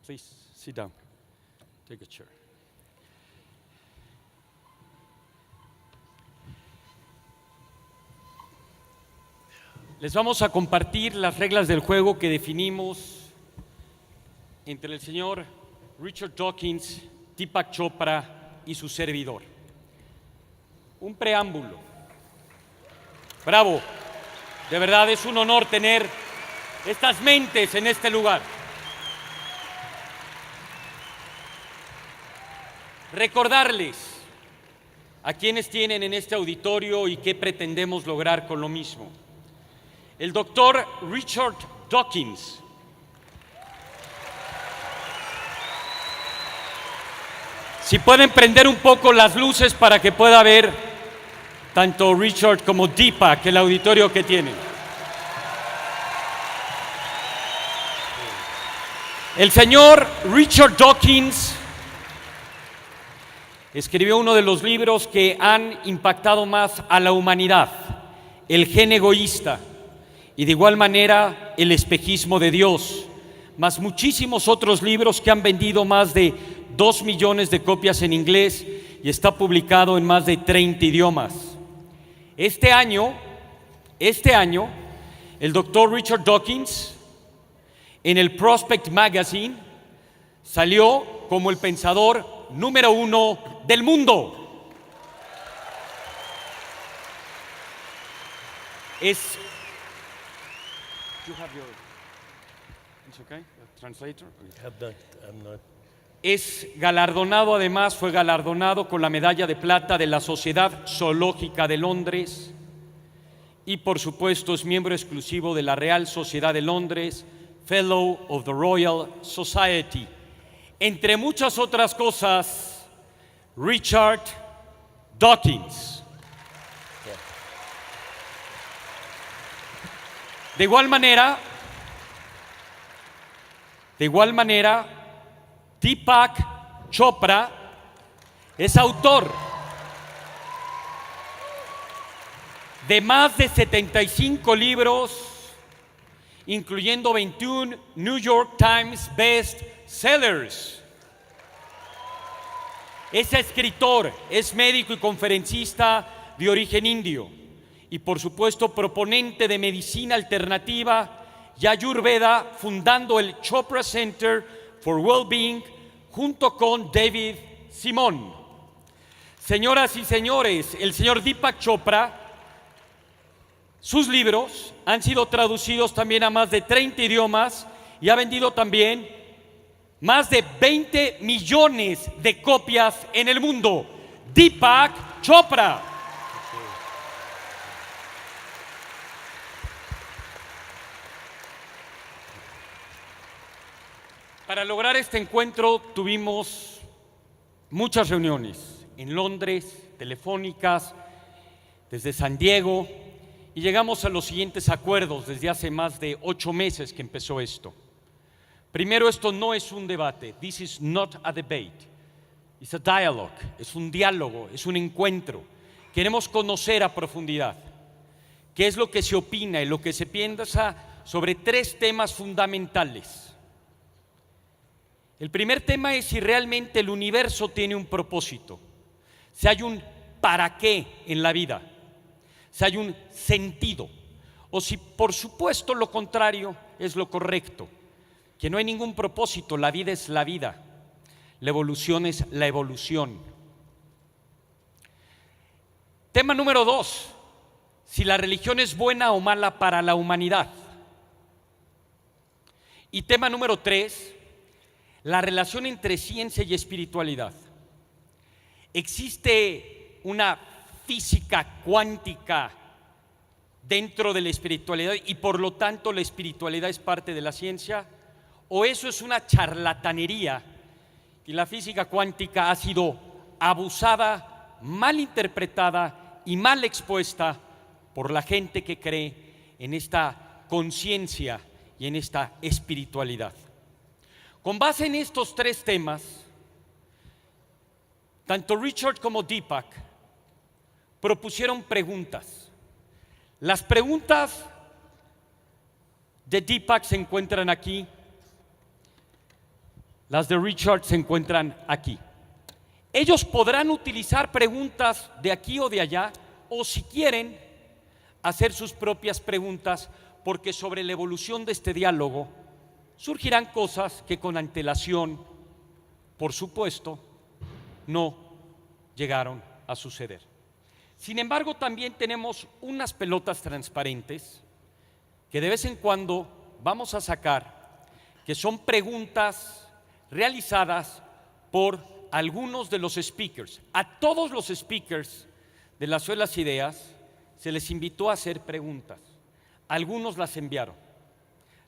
Please sit down. Take a chair. Les vamos a compartir las reglas del juego que definimos entre el señor Richard Dawkins, Deepak Chopra y su servidor. Un preámbulo. Bravo. De verdad es un honor tener estas mentes en este lugar. Recordarles a quienes tienen en este auditorio y qué pretendemos lograr con lo mismo. El doctor Richard Dawkins si pueden prender un poco las luces para que pueda ver tanto Richard como Deepak, el auditorio que tienen. El señor Richard Dawkins escribió uno de los libros que han impactado más a la humanidad, El gen egoísta, y de igual manera El espejismo de Dios, más muchísimos otros libros que han vendido más de 2 millones de copias en inglés y está publicado en más de 30 idiomas. Este año, el doctor Richard Dawkins en el Prospect Magazine salió como el pensador número 1 del mundo. It's okay? Translator? I'm not. Es galardonado, además, fue galardonado con la medalla de plata de la Sociedad Zoológica de Londres y, por supuesto, es miembro exclusivo de la Real Sociedad de Londres, Fellow of the Royal Society. Entre muchas otras cosas, Richard Dawkins. De igual manera, Deepak Chopra es autor de más de 75 libros, incluyendo 21 New York Times Best Sellers. Es escritor, es médico y conferencista de origen indio y, por supuesto, proponente de medicina alternativa y Ayurveda, fundando el Chopra Center for Wellbeing junto con David Simon. Señoras y señores, el señor Deepak Chopra, sus libros han sido traducidos también a más de 30 idiomas y ha vendido también más de 20 millones de copias en el mundo. Deepak Chopra. Para lograr este encuentro tuvimos muchas reuniones en Londres, telefónicas, desde San Diego, y llegamos a los siguientes acuerdos desde hace más de 8 meses que empezó esto. Primero, esto no es un debate. This is not a debate. It's a dialogue. Es un diálogo, es un encuentro. Queremos conocer a profundidad qué es lo que se opina y lo que se piensa sobre 3 temas fundamentales. El primer tema es si realmente el universo tiene un propósito, si hay un para qué en la vida, si hay un sentido, o si por supuesto lo contrario es lo correcto, que no hay ningún propósito, la vida es la vida, la evolución es la evolución. Tema número 2, si la religión es buena o mala para la humanidad. Y tema número 3, la relación entre ciencia y espiritualidad. ¿Existe una física cuántica dentro de la espiritualidad y por lo tanto la espiritualidad es parte de la ciencia? ¿O eso es una charlatanería y la física cuántica ha sido abusada, mal interpretada y mal expuesta por la gente que cree en esta conciencia y en esta espiritualidad? Con base en estos 3 temas, tanto Richard como Deepak propusieron preguntas. Las preguntas de Deepak se encuentran aquí Las de Richard se encuentran aquí. Ellos podrán utilizar preguntas de aquí o de allá, o si quieren, hacer sus propias preguntas, porque sobre la evolución de este diálogo surgirán cosas que con antelación, por supuesto, no llegaron a suceder. Sin embargo, también tenemos unas pelotas transparentes que de vez en cuando vamos a sacar, que son preguntas realizadas por algunos de los speakers. A todos los speakers de las Suelas Ideas se les invitó a hacer preguntas. Algunos las enviaron.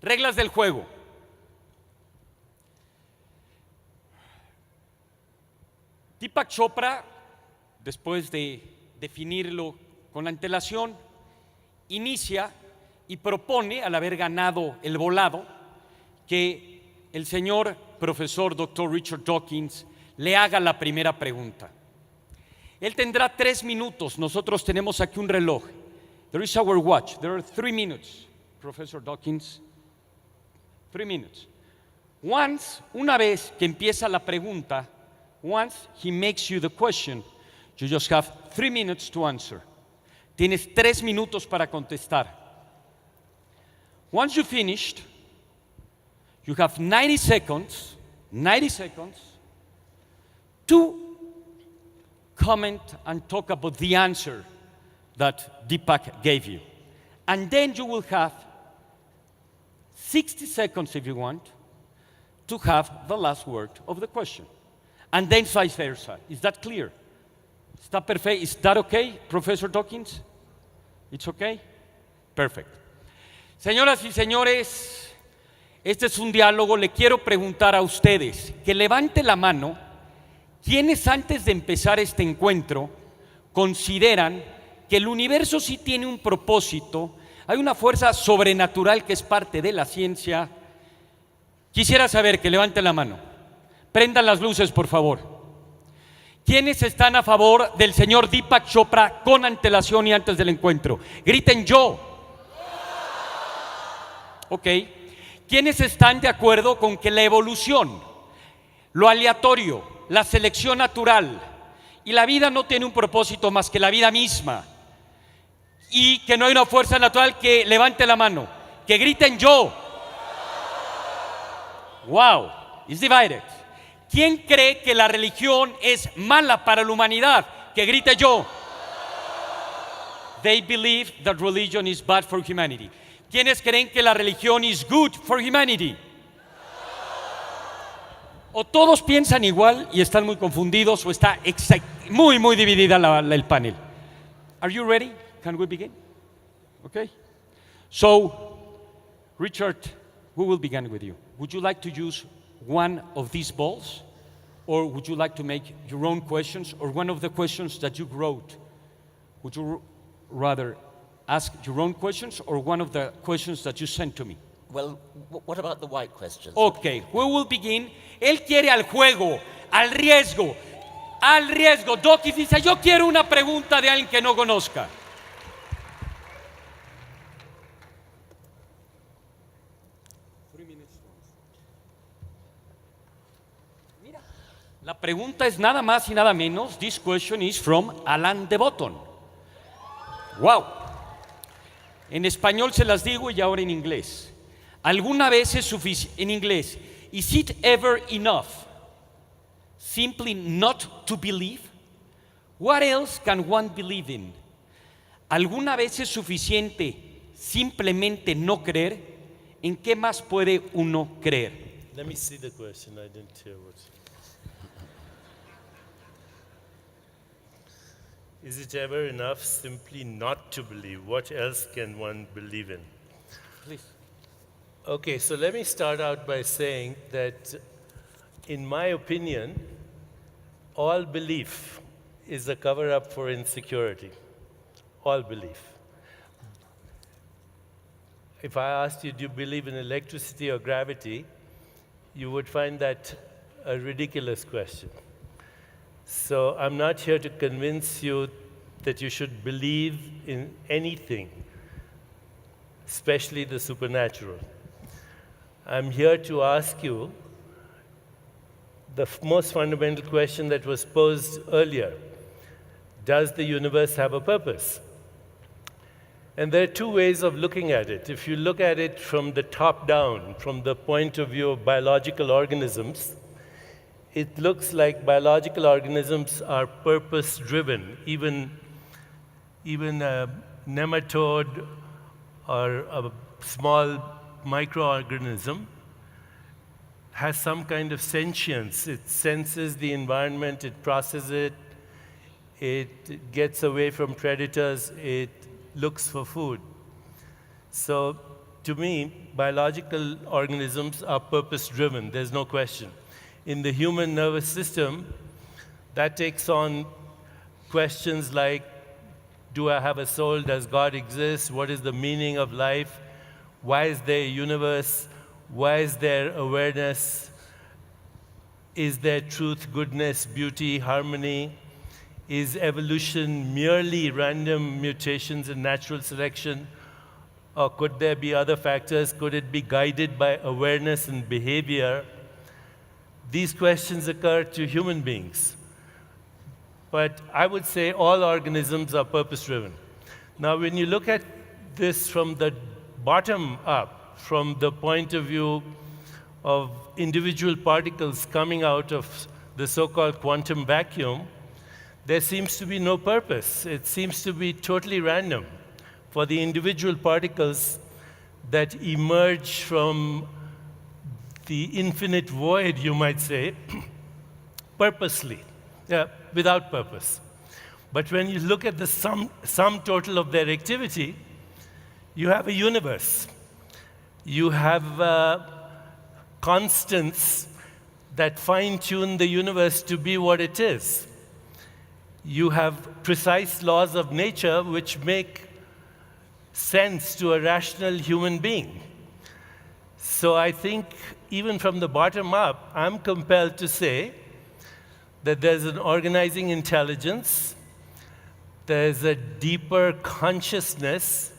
Reglas del juego. Deepak Chopra, después de definirlo con antelación, inicia y propone, al haber ganado el volado, que el señor profesor Dr. Richard Dawkins le haga la primera pregunta. Él tendrá 3 minutos. Nosotros tenemos aquí un reloj. There is our watch. There are 3 minutes, Professor Dawkins. 3 minutes. Una vez que empieza la pregunta, once he makes you the question, you just have 3 minutes to answer. Tienes 3 minutos para contestar. Once you finished, you have 90 seconds to comment and talk about the answer that Deepak gave you. And then you will have 60 seconds, if you want, to have the last word of the question. And then vice versa. Is that clear? ¿Está perfecto? Is that okay, Professor Dawkins? It's okay? Perfect. Señoras y señores, este es un diálogo. Le quiero preguntar a ustedes que levante la mano quienes antes de empezar este encuentro consideran que el universo sí tiene un propósito, hay una fuerza sobrenatural que es parte de la ciencia. Quisiera saber que levante la mano. Prendan las luces, por favor. ¿Quiénes están a favor del señor Deepak Chopra con antelación y antes del encuentro? Griten yo. Ok. ¿Quiénes están de acuerdo con que la evolución, lo aleatorio, la selección natural y la vida no tiene un propósito más que la vida misma, y que no hay una fuerza natural? Que levante la mano, que griten yo. Wow, it's divided. ¿Quién cree que la religión es mala para la humanidad? Que grite yo. They believe that religion is bad for humanity. ¿Quiénes creen que la religión is good for humanity? O todos piensan igual y están muy confundidos, o está muy dividida el panel. Are you ready? Can we begin? Okay. So, Richard, we will begin with you. Would you like to use one of these balls, or would you like to make your own questions, or one of the questions that you wrote? Would you rather ask your own questions or one of the questions that you sent to me? Well, what about the white questions? Okay, we will begin. Él quiere al juego, al riesgo. Dawkins dice, yo quiero una pregunta de alguien que no conozca. Mira, la pregunta es nada más y nada menos. This question is from Alan de Botton. Wow. En español se las digo y ahora en inglés. ¿Alguna vez es suficiente? En inglés, is it ever enough simply not to believe? What else can one believe in? ¿Alguna vez es suficiente simplemente no creer? ¿En qué más puede uno creer? Let me see the question. I didn't hear what. Is it ever enough simply not to believe? What else can one believe in? Please. Okay, so let me start out by saying that, in my opinion, all belief is a cover-up for insecurity. All belief. If I asked you, do you believe in electricity or gravity, you would find that a ridiculous question. So I'm not here to convince you that you should believe in anything, especially the supernatural. I'm here to ask you the most fundamental question that was posed earlier. Does the universe have a purpose? And there are two ways of looking at it. If you look at it from the top down, from the point of view of biological organisms, it looks like biological organisms are purpose-driven. Even a nematode or a small microorganism has some kind of sentience. It senses the environment, it processes it, it gets away from predators, it looks for food. So to me, biological organisms are purpose-driven, there's no question. In the human nervous system, that takes on questions like, do I have a soul? Does God exist? What is the meaning of life? Why is there a universe? Why is there awareness? Is there truth, goodness, beauty, harmony? Is evolution merely random mutations and natural selection? Or could there be other factors? Could it be guided by awareness and behavior? These questions occur to human beings. But I would say all organisms are purpose-driven. Now, when you look at this from the bottom up, from the point of view of individual particles coming out of the so-called quantum vacuum, there seems to be no purpose. It seems to be totally random for the individual particles that emerge from the infinite void, you might say, purposely, without purpose. But when you look at the sum total of their activity, you have a universe. You have constants that fine-tune the universe to be what it is. You have precise laws of nature which make sense to a rational human being. So I think even from the bottom up, I'm compelled to say that there's an organizing intelligence, there's a deeper consciousness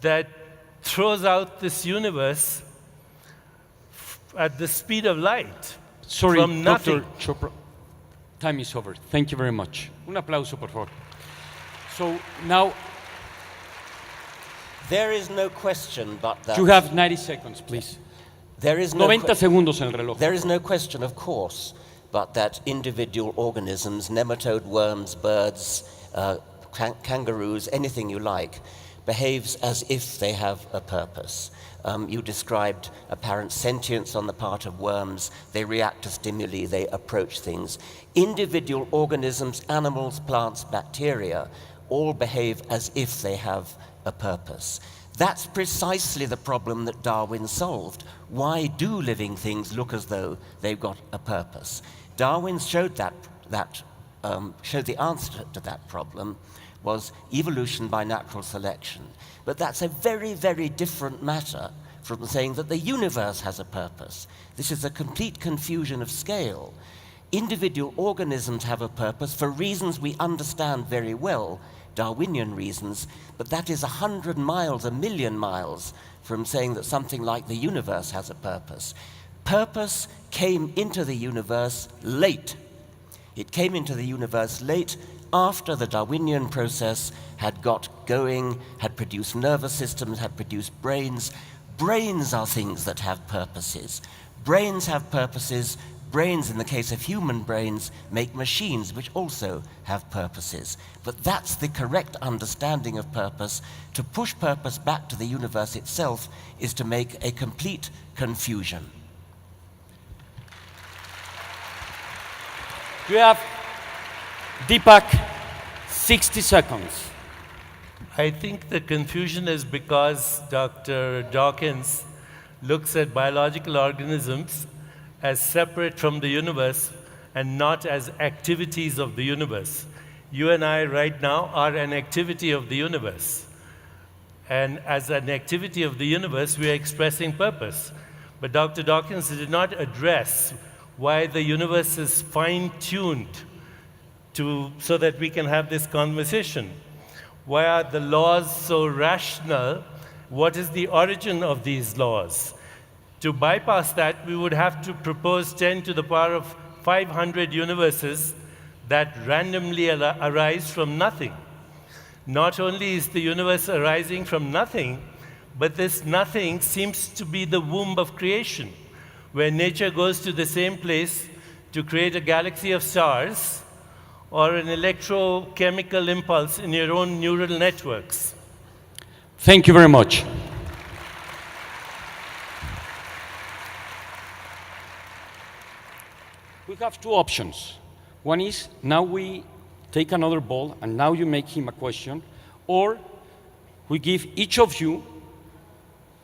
that throws out this universe at the speed of light. Sorry, from nothing. Dr. Chopra. Time is over. Thank you very much. Un aplauso, por favor. So now There is no question but that... you have 90 seconds, please. There is no 90 segundos en el reloj. There is no question, of course, but that individual organisms, nematode worms, birds, kangaroos, anything you like, behaves as if they have a purpose. You described apparent sentience on the part of worms. They react to stimuli, they approach things. Individual organisms, animals, plants, bacteria, all behave as if they have a purpose. That's precisely the problem that Darwin solved. Why do living things look as though they've got a purpose? Darwin showed showed the answer to that problem was evolution by natural selection. But that's a very, very different matter from saying that the universe has a purpose. This is a complete confusion of scale. Individual organisms have a purpose for reasons we understand very well, Darwinian reasons, but that is 100 miles, 1,000,000 miles from saying that something like the universe has a purpose. Purpose came into the universe late. It came into the universe late after the Darwinian process had got going, had produced nervous systems, had produced brains. Brains are things that have purposes. Brains have purposes. Brains, in the case of human brains, make machines which also have purposes. But that's the correct understanding of purpose. To push purpose back to the universe itself is to make a complete confusion. You have Deepak, 60 seconds. I think the confusion is because Dr. Dawkins looks at biological organisms as separate from the universe and not as activities of the universe. You and I right now are an activity of the universe. And as an activity of the universe, we are expressing purpose. But Dr. Dawkins did not address why the universe is fine-tuned so that we can have this conversation. Why are the laws so rational? What is the origin of these laws? To bypass that, we would have to propose 10 to the power of 500 universes that randomly arise from nothing. Not only is the universe arising from nothing, but this nothing seems to be the womb of creation, where nature goes to the same place to create a galaxy of stars or an electrochemical impulse in your own neural networks. Thank you very much. We have two options. One is now we take another ball and now you make him a question, or we give each of you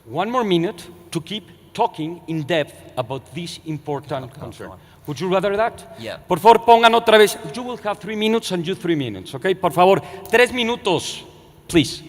1 more minute to keep talking in depth about this important concern. Would you rather that? Yeah. Por favor, pongan otra vez. You will have 3 minutes and you 3 minutes, okay? Por favor, 3 minutos, please.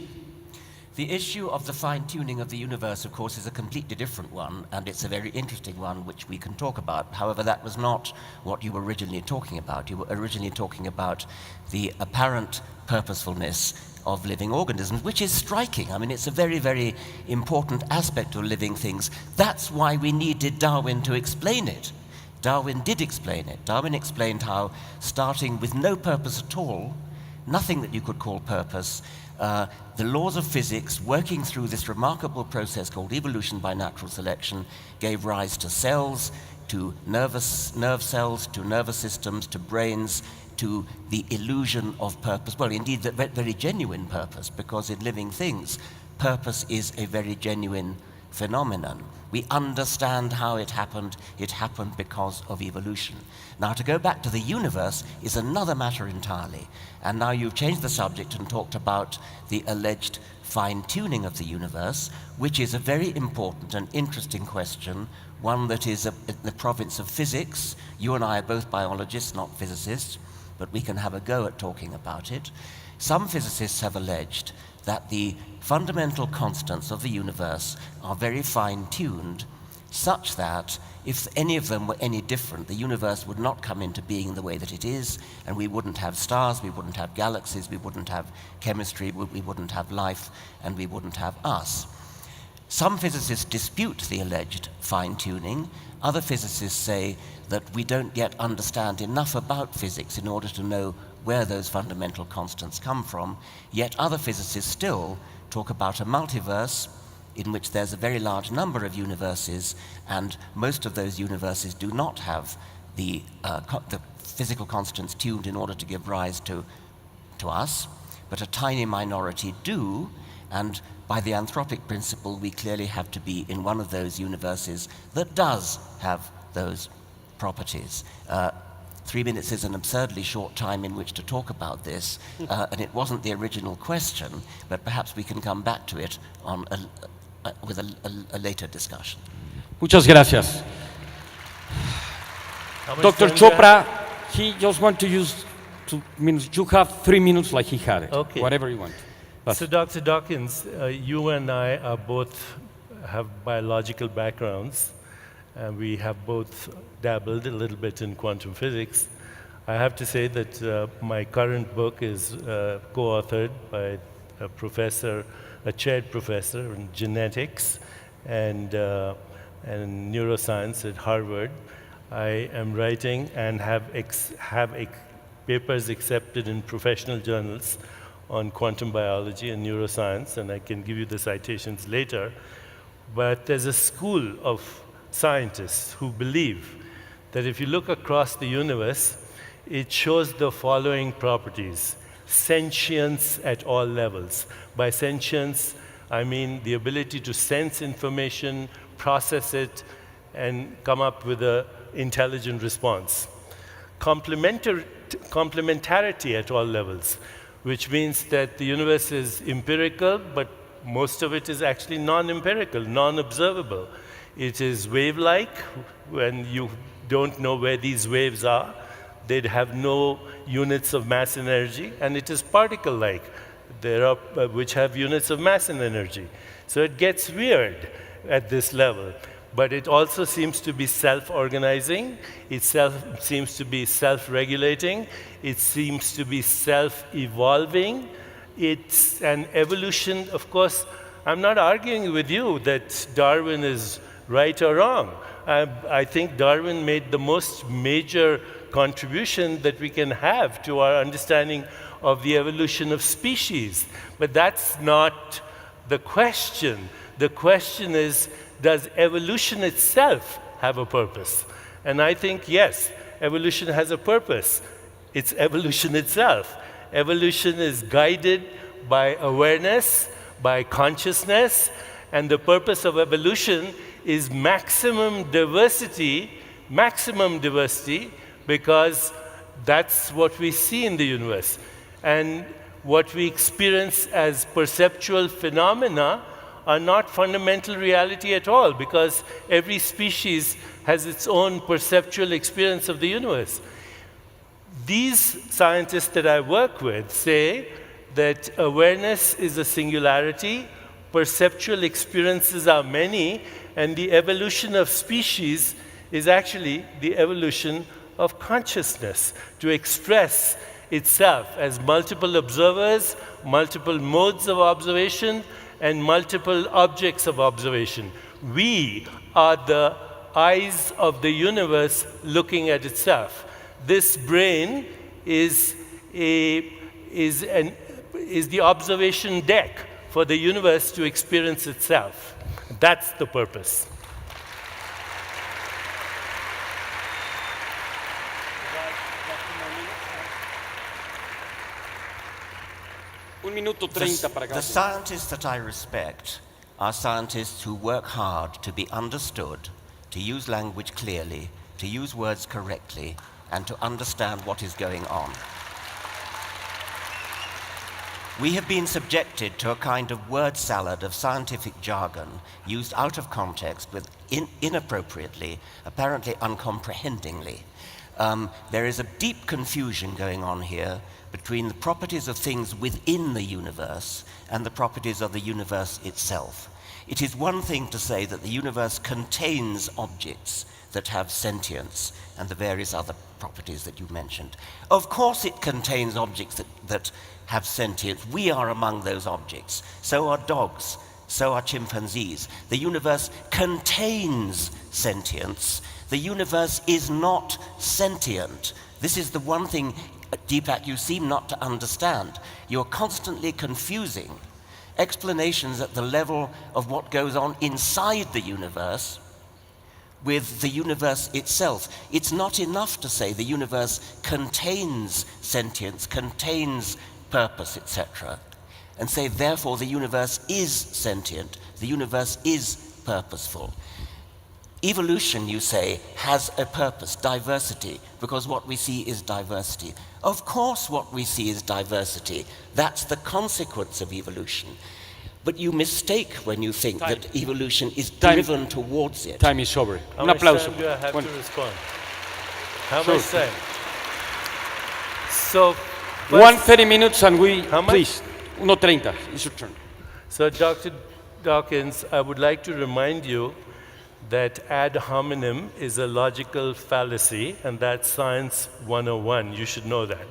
The issue of the fine-tuning of the universe, of course, is a completely different one, and it's a very interesting one which we can talk about. However, that was not what you were originally talking about. You were originally talking about the apparent purposefulness of living organisms, which is striking. I mean, it's a very, very important aspect of living things. That's why we needed Darwin to explain it. Darwin did explain it. Darwin explained how, starting with no purpose at all, nothing that you could call purpose, the laws of physics, working through this remarkable process called evolution by natural selection, gave rise to cells, to nerve cells, to nervous systems, to brains, to the illusion of purpose. Well, indeed, the very genuine purpose, because in living things, purpose is a very genuine phenomenon. We understand how it happened because of evolution. Now, to go back to the universe is another matter entirely. And now you've changed the subject and talked about the alleged fine-tuning of the universe, which is a very important and interesting question, one that is in the province of physics. You and I are both biologists, not physicists, but we can have a go at talking about it. Some physicists have alleged that the fundamental constants of the universe are very fine-tuned, such that if any of them were any different, the universe would not come into being the way that it is, and we wouldn't have stars, we wouldn't have galaxies, we wouldn't have chemistry, we wouldn't have life, and we wouldn't have us. Some physicists dispute the alleged fine-tuning. Other physicists say that we don't yet understand enough about physics in order to know where those fundamental constants come from. Yet other physicists still talk about a multiverse in which there's a very large number of universes, and most of those universes do not have the physical constants tuned in order to give rise to us, but a tiny minority do, and by the anthropic principle, we clearly have to be in one of those universes that does have those properties. 3 minutes is an absurdly short time in which to talk about this, and it wasn't the original question, but perhaps we can come back to it with a later discussion. Muchas gracias. Dr. Chopra, he just want to use 2 minutes. You have 3 minutes like he had it. Okay. Whatever you want. So Dr. Dawkins, you and I are have biological backgrounds, and we have both dabbled a little bit in quantum physics. I have to say that my current book is co-authored by a chaired professor in genetics and neuroscience at Harvard. I am writing and have papers accepted in professional journals on quantum biology and neuroscience, and I can give you the citations later. But there's a school of scientists who believe that if you look across the universe, it shows the following properties: sentience at all levels. By sentience, I mean the ability to sense information, process it, and come up with an intelligent response. Complementarity at all levels, which means that the universe is empirical, but most of it is actually non-empirical, non-observable. It is wave-like. When you don't know where these waves are, they'd have no units of mass and energy, and it is particle-like, which have units of mass and energy. So it gets weird at this level. But it also seems to be self-organizing. It seems to be self-regulating. It seems to be self-evolving. It's an evolution. Of course, I'm not arguing with you that Darwin is right or wrong. I think Darwin made the most major contribution that we can have to our understanding of the evolution of species. But that's not the question. The question is, does evolution itself have a purpose? And I think, yes, evolution has a purpose. It's evolution itself. Evolution is guided by awareness, by consciousness, and the purpose of evolution is maximum diversity, because that's what we see in the universe. And what we experience as perceptual phenomena are not fundamental reality at all, because every species has its own perceptual experience of the universe. These scientists that I work with say that awareness is a singularity, perceptual experiences are many, and the evolution of species is actually the evolution of consciousness to express itself as multiple observers, multiple modes of observation, and multiple objects of observation. We are the eyes of the universe looking at itself. This brain is the observation deck for the universe to experience itself. That's the purpose. Un minuto 30 para The cada. scientists that I respect are scientists who work hard to be understood, to use language clearly, to use words correctly, and to understand what is going on. We have been subjected to a kind of word salad of scientific jargon used out of context with inappropriately, apparently uncomprehendingly. There is a deep confusion going on here between the properties of things within the universe and the properties of the universe itself. It is one thing to say that the universe contains objects that have sentience and the various other properties that you mentioned. Of course it contains objects that have sentience. We are among those objects. So are dogs. So are chimpanzees. The universe contains sentience. The universe is not sentient. This is the one thing, Deepak, you seem not to understand. You're constantly confusing explanations at the level of what goes on inside the universe with the universe itself. It's not enough to say the universe contains sentience, contains purpose, etc., and say, therefore, the universe is sentient, the universe is purposeful. Evolution, you say, has a purpose, diversity, because what we see is diversity. Of course what we see is diversity. That's the consequence of evolution. But you mistake when you think that evolution is driven towards it. Time is over. How Un much aplauso. time do I have Bueno, to respond? How Sure. much time? So, 1:30 minutes and we, How much? please, 1:30. It's your turn. So, Dr. Dawkins, I would like to remind you that ad hominem is a logical fallacy, and that's Science 101. You should know that.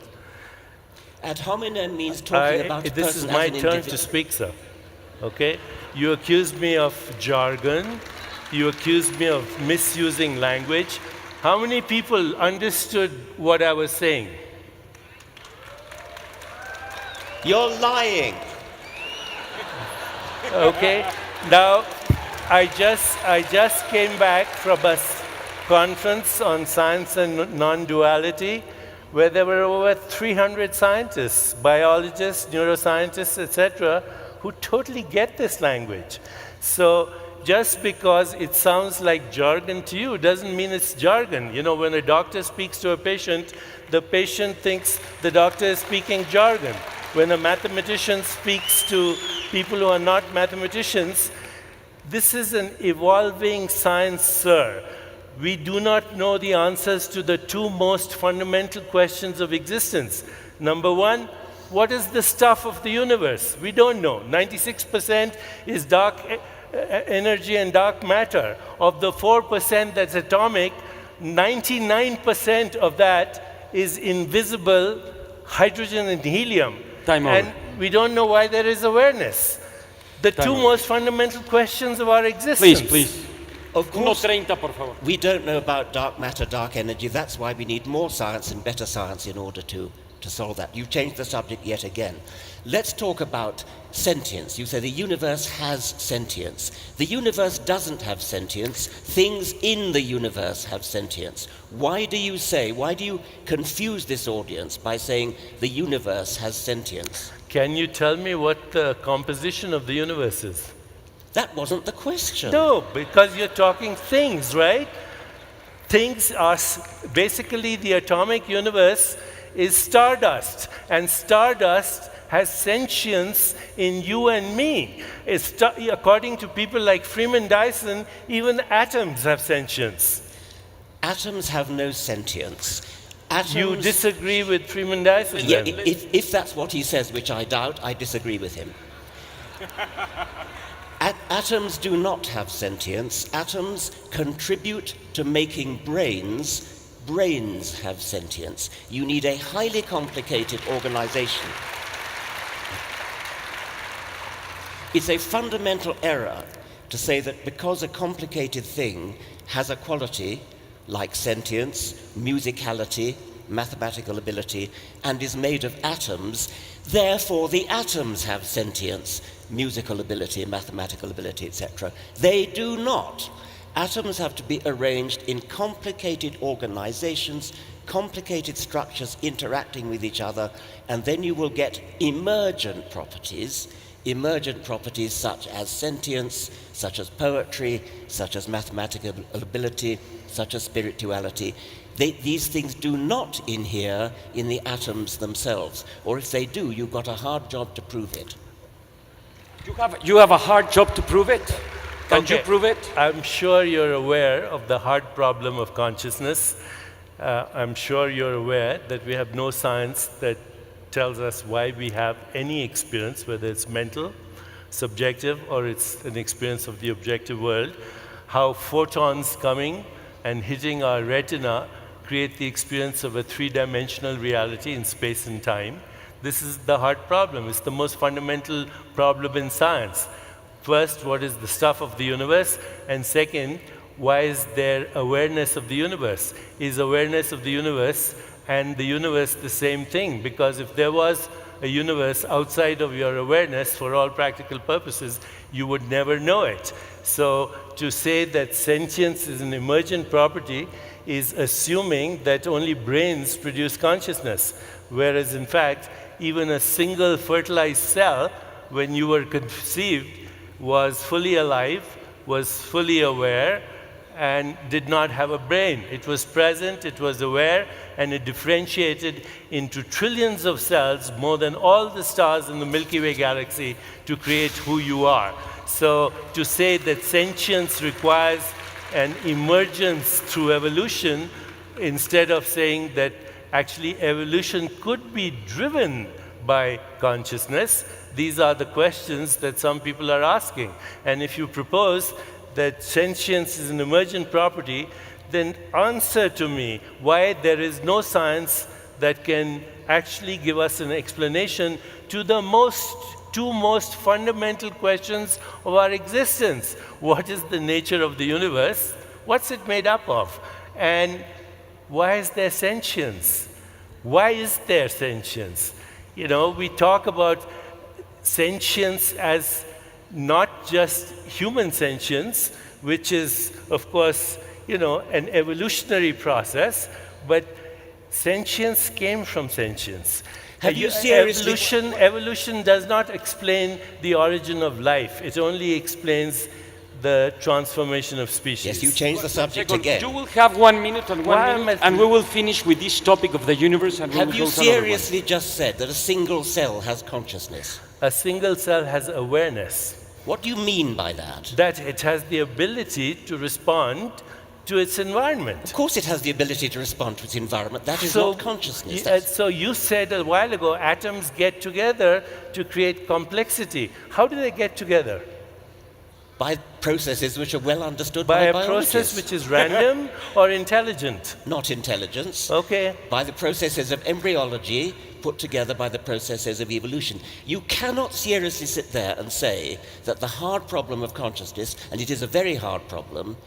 Ad hominem means talking about a person This is as my an turn to individual. speak, sir. Okay? You accused me of jargon. You accused me of misusing language. How many people understood what I was saying? You're lying. Okay? Now, I just came back from a conference on science and non-duality where there were over 300 scientists, biologists, neuroscientists, etc., who totally get this language. So just because it sounds like jargon to you doesn't mean it's jargon. You know, when a doctor speaks to a patient, the patient thinks the doctor is speaking jargon. When a mathematician speaks to people who are not mathematicians, this is an evolving science, sir. We do not know the answers to the two most fundamental questions of existence. Number one, what is the stuff of the universe? We don't know. 96% is dark energy and dark matter. Of the 4% that's atomic, 99% of that is invisible hydrogen and helium. Time over. And we don't know why there is awareness. The two over. most fundamental questions of our existence. Please, please. Of course, 1:30, por favor. we don't know about dark matter, dark energy. That's why we need more science and better science in order to solve that. You've changed the subject yet again. Let's talk about sentience. You say the universe has sentience. The universe doesn't have sentience. Things in the universe have sentience. Why do you confuse this audience by saying the universe has sentience? Can you tell me what the composition of the universe is? That wasn't the question. No, because you're talking things, right? Things are basically the atomic universe is stardust, and stardust has sentience in you and me. According to people like Freeman Dyson, even atoms have sentience. Atoms have no sentience. You disagree with Freeman Dyson? Yeah, then? if that's what he says, which I doubt, I disagree with him. Atoms do not have sentience. Atoms contribute to making brains. Brains have sentience. You need a highly complicated organization. It's a fundamental error to say that because a complicated thing has a quality like sentience, musicality, mathematical ability, and is made of atoms, therefore the atoms have sentience, musical ability, mathematical ability, etc. They do not. Atoms have to be arranged in complicated organizations, complicated structures interacting with each other, and then you will get emergent properties such as sentience, such as poetry, such as mathematical ability, such as spirituality. These things do not inhere in the atoms themselves, or if they do, you've got a hard job to prove it. You have a hard job to prove it? Can you prove it? I'm sure you're aware of the hard problem of consciousness. I'm sure you're aware that we have no science that tells us why we have any experience, whether it's mental, subjective, or it's an experience of the objective world. How photons coming and hitting our retina create the experience of a three-dimensional reality in space and time. This is the hard problem. It's the most fundamental problem in science. First, what is the stuff of the universe? And second, why is there awareness of the universe? Is awareness of the universe and the universe the same thing? Because if there was a universe outside of your awareness, for all practical purposes, you would never know it. So to say that sentience is an emergent property is assuming that only brains produce consciousness, whereas in fact, even a single fertilized cell, when you were conceived, was fully alive, was fully aware, and did not have a brain. It was present, it was aware, and it differentiated into trillions of cells, more than all the stars in the Milky Way galaxy, to create who you are. So to say that sentience requires an emergence through evolution, instead of saying that actually evolution could be driven by consciousness, these are the questions that some people are asking. And if you propose that sentience is an emergent property, then answer to me why there is no science that can actually give us an explanation to the two most fundamental questions of our existence. What is the nature of the universe? What's it made up of? And why is there sentience? Why is there sentience? You know, we talk about sentience as not just human sentience, which is, of course, you know, an evolutionary process, but sentience came from sentience. Have you seriously... Evolution does not explain the origin of life. It only explains the transformation of species. Yes, you changed the subject again. You will have 1 minute and 1 minute, and we will finish with this topic of the universe. And have you seriously just said that a single cell has consciousness? A single cell has awareness. What do you mean by that? That it has the ability to respond to its environment. Of course it has the ability to respond to its environment. That is not consciousness. So you said a while ago, atoms get together to create complexity. How do they get together? By processes which are well understood by biologists. By a process which is random or intelligent? Not intelligence. Okay. By the processes of embryology put together by the processes of evolution. You cannot seriously sit there and say that the hard problem of consciousness, and it is a very hard problem,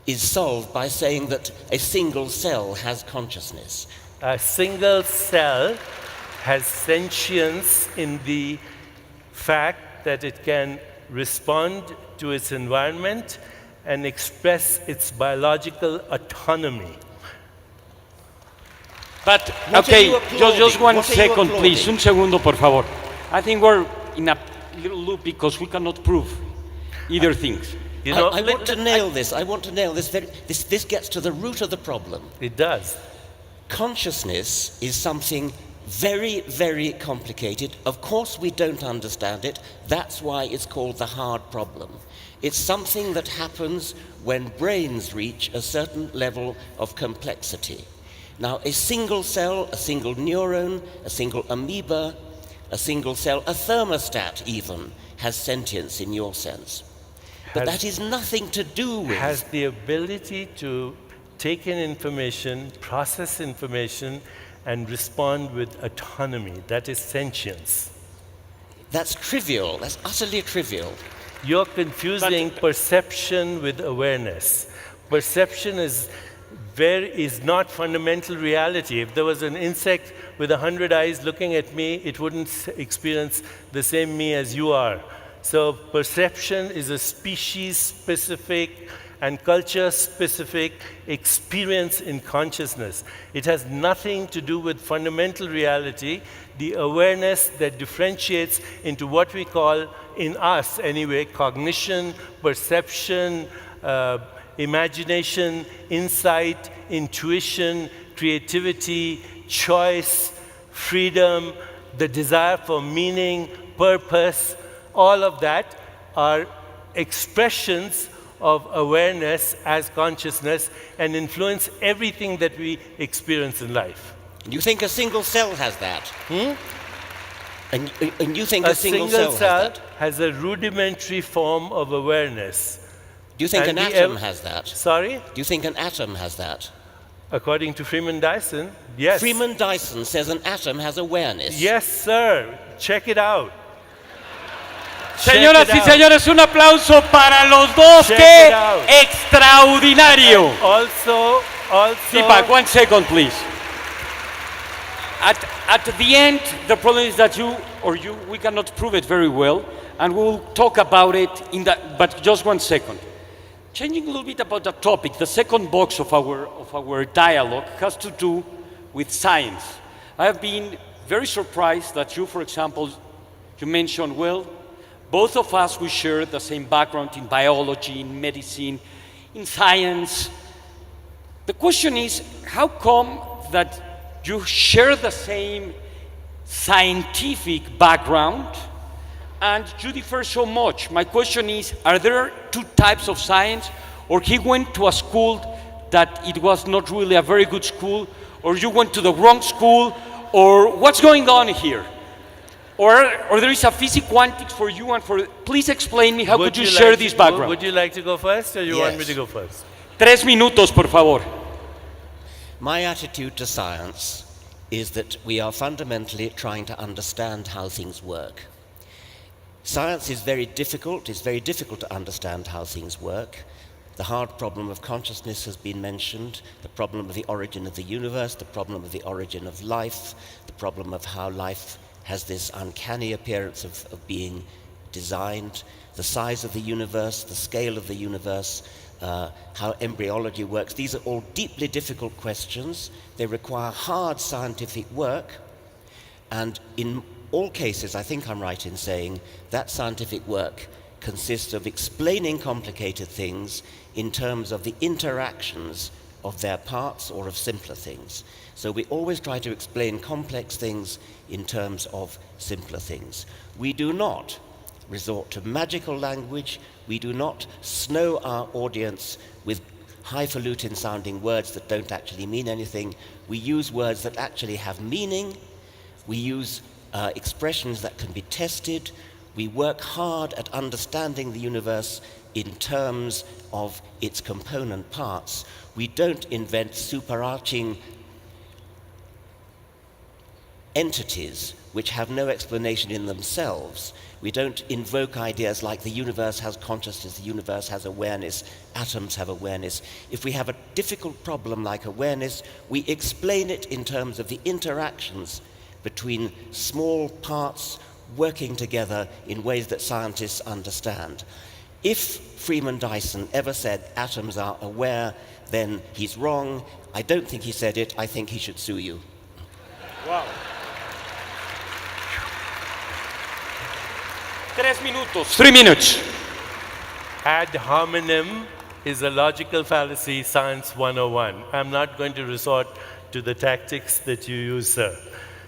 is solved by saying that a single cell has consciousness. A single cell has sentience in the fact that it can respond to its environment and express its biological autonomy. But, What are okay, you applauding? just one What are you second, please. applauding? Un segundo, por favor. I think we're in a little loop because we cannot prove either things. You know, I want to nail this. I want to nail this. This gets to the root of the problem. it does. Consciousness is something very, very complicated. Of course, we don't understand it. That's why it's called the hard problem. It's something that happens when brains reach a certain level of complexity. Now, a single cell, a single neuron, a single amoeba, a single cell, a thermostat even, has sentience in your sense. But that is nothing to do with... Has the ability to take in information, process information, and respond with autonomy. That is sentience. That's trivial. That's utterly trivial. You're confusing perception with awareness. Perception is not fundamental reality. If there was an insect with 100 eyes looking at me, it wouldn't experience the same me as you are. So perception is a species-specific and culture-specific experience in consciousness. It has nothing to do with fundamental reality, the awareness that differentiates into what we call, in us anyway, cognition, perception, imagination, insight, intuition, creativity, choice, freedom, the desire for meaning, purpose. All of that are expressions of awareness as consciousness and influence everything that we experience in life. You think a single cell has that? And you think A a single single cell cell has that? has a rudimentary form of awareness. Do you think And an the atom has that? Sorry? Do you think an atom has that? According to Freeman Dyson, yes. Freeman Dyson says an atom has awareness. Yes, sir. Check it out. Señoras y Check it out. señores, un aplauso para los dos. Check ¡Qué it out. extraordinario! Also, Deepak, 1 second, please. At the end, the problem is that we cannot prove it very well, and we'll talk about it but just 1 second. Changing a little bit about the topic, the second box of our dialogue has to do with science. I have been very surprised that you, for example, you mentioned, well, both of us, we share the same background in biology, in medicine, in science. The question is, how come that you share the same scientific background and you differ so much? My question is, are there two types of science, or he went to a school that it was not really a very good school, or you went to the wrong school, or what's going on here? Or there is a physics quantics for you and for... Please explain me, how could you share this background? Would you like to go first, or you want me Yes. to go first? 3 minutos, por favor. My attitude to science is that we are fundamentally trying to understand how things work. Science is very difficult. It's very difficult to understand how things work. The hard problem of consciousness has been mentioned, the problem of the origin of the universe, the problem of the origin of life, the problem of how life has this uncanny appearance of being designed, the size of the universe, the scale of the universe, how embryology works. These are all deeply difficult questions. They require hard scientific work, and in all cases, I think I'm right in saying that scientific work consists of explaining complicated things in terms of the interactions of their parts or of simpler things. So we always try to explain complex things in terms of simpler things. We do not resort to magical language. We do not snow our audience with highfalutin sounding words that don't actually mean anything. We use words that actually have meaning. We use expressions that can be tested. We work hard at understanding the universe in terms of its component parts. We don't invent superarching entities which have no explanation in themselves. We don't invoke ideas like the universe has consciousness, the universe has awareness, atoms have awareness. If we have a difficult problem like awareness, we explain it in terms of the interactions between small parts working together in ways that scientists understand. If Freeman Dyson ever said atoms are aware, then he's wrong. I don't think he said it. I think he should sue you. Wow. 3 minutos. 3 minutes. Ad hominem is a logical fallacy, science 101. I'm not going to resort to the tactics that you use, sir.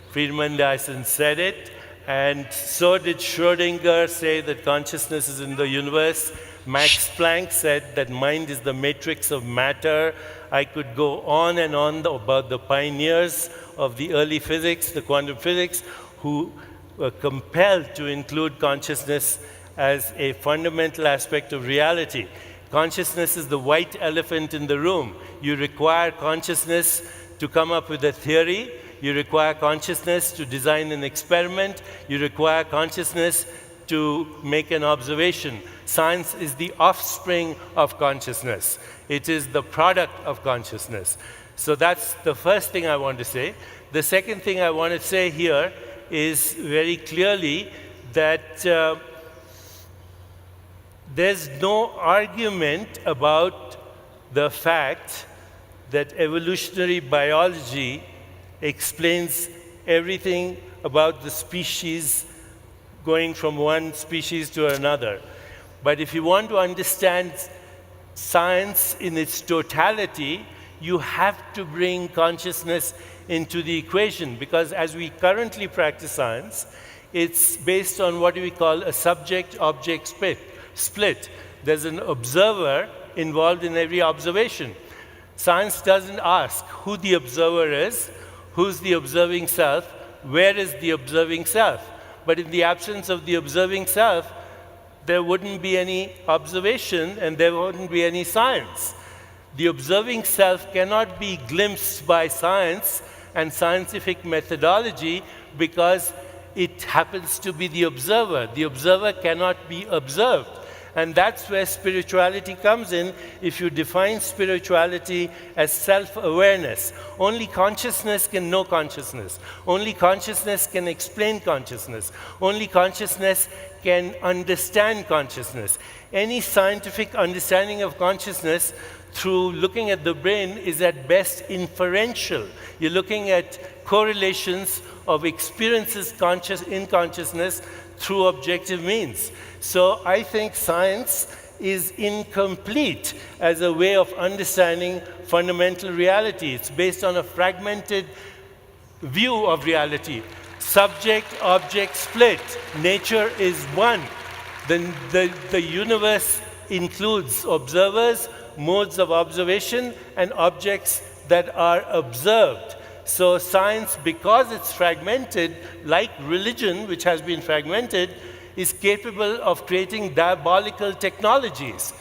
Friedman Dyson said it, and so did Schrödinger say that consciousness is in the universe. Max Planck said that mind is the matrix of matter. I could go on and on about the pioneers of the early physics, the quantum physics, who were compelled to include consciousness as a fundamental aspect of reality. Consciousness is the white elephant in the room. You require consciousness to come up with a theory. You require consciousness to design an experiment. You require consciousness to make an observation. Science is the offspring of consciousness. It is the product of consciousness. So that's the first thing I want to say. The second thing I want to say here is very clearly that there's no argument about the fact that evolutionary biology explains everything about the species going from one species to another. But if you want to understand science in its totality, you have to bring consciousness into the equation, because as we currently practice science, it's based on what we call a subject-object split. There's an observer involved in every observation. Science doesn't ask who the observer is, who's the observing self, where is the observing self. But in the absence of the observing self, there wouldn't be any observation and there wouldn't be any science. The observing self cannot be glimpsed by science and scientific methodology because it happens to be the observer. The observer cannot be observed. And that's where spirituality comes in. If you define spirituality as self-awareness, only consciousness can know consciousness. Only consciousness can explain consciousness. Only consciousness can understand consciousness. Any scientific understanding of consciousness through looking at the brain is at best inferential. You're looking at correlations of experiences in consciousness through objective means. So I think science is incomplete as a way of understanding fundamental reality. It's based on a fragmented view of reality. Subject-object split. Nature is one. The universe includes observers, modes of observation, and objects that are observed. So science, because it's fragmented, like religion, which has been fragmented, is capable of creating diabolical technologies.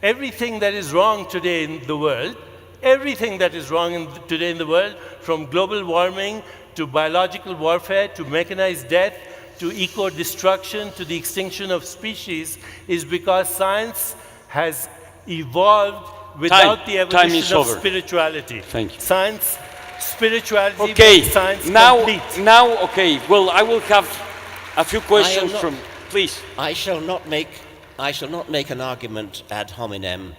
Everything that is wrong today in the world, today in the world, from global warming to biological warfare to mechanized death to eco-destruction to the extinction of species, is because science has evolved without the evolution of spirituality. Thank you. Science, spirituality, okay. Science complete. Now, okay. Well, I will have a few questions from. Please. I shall not make an argument ad hominem.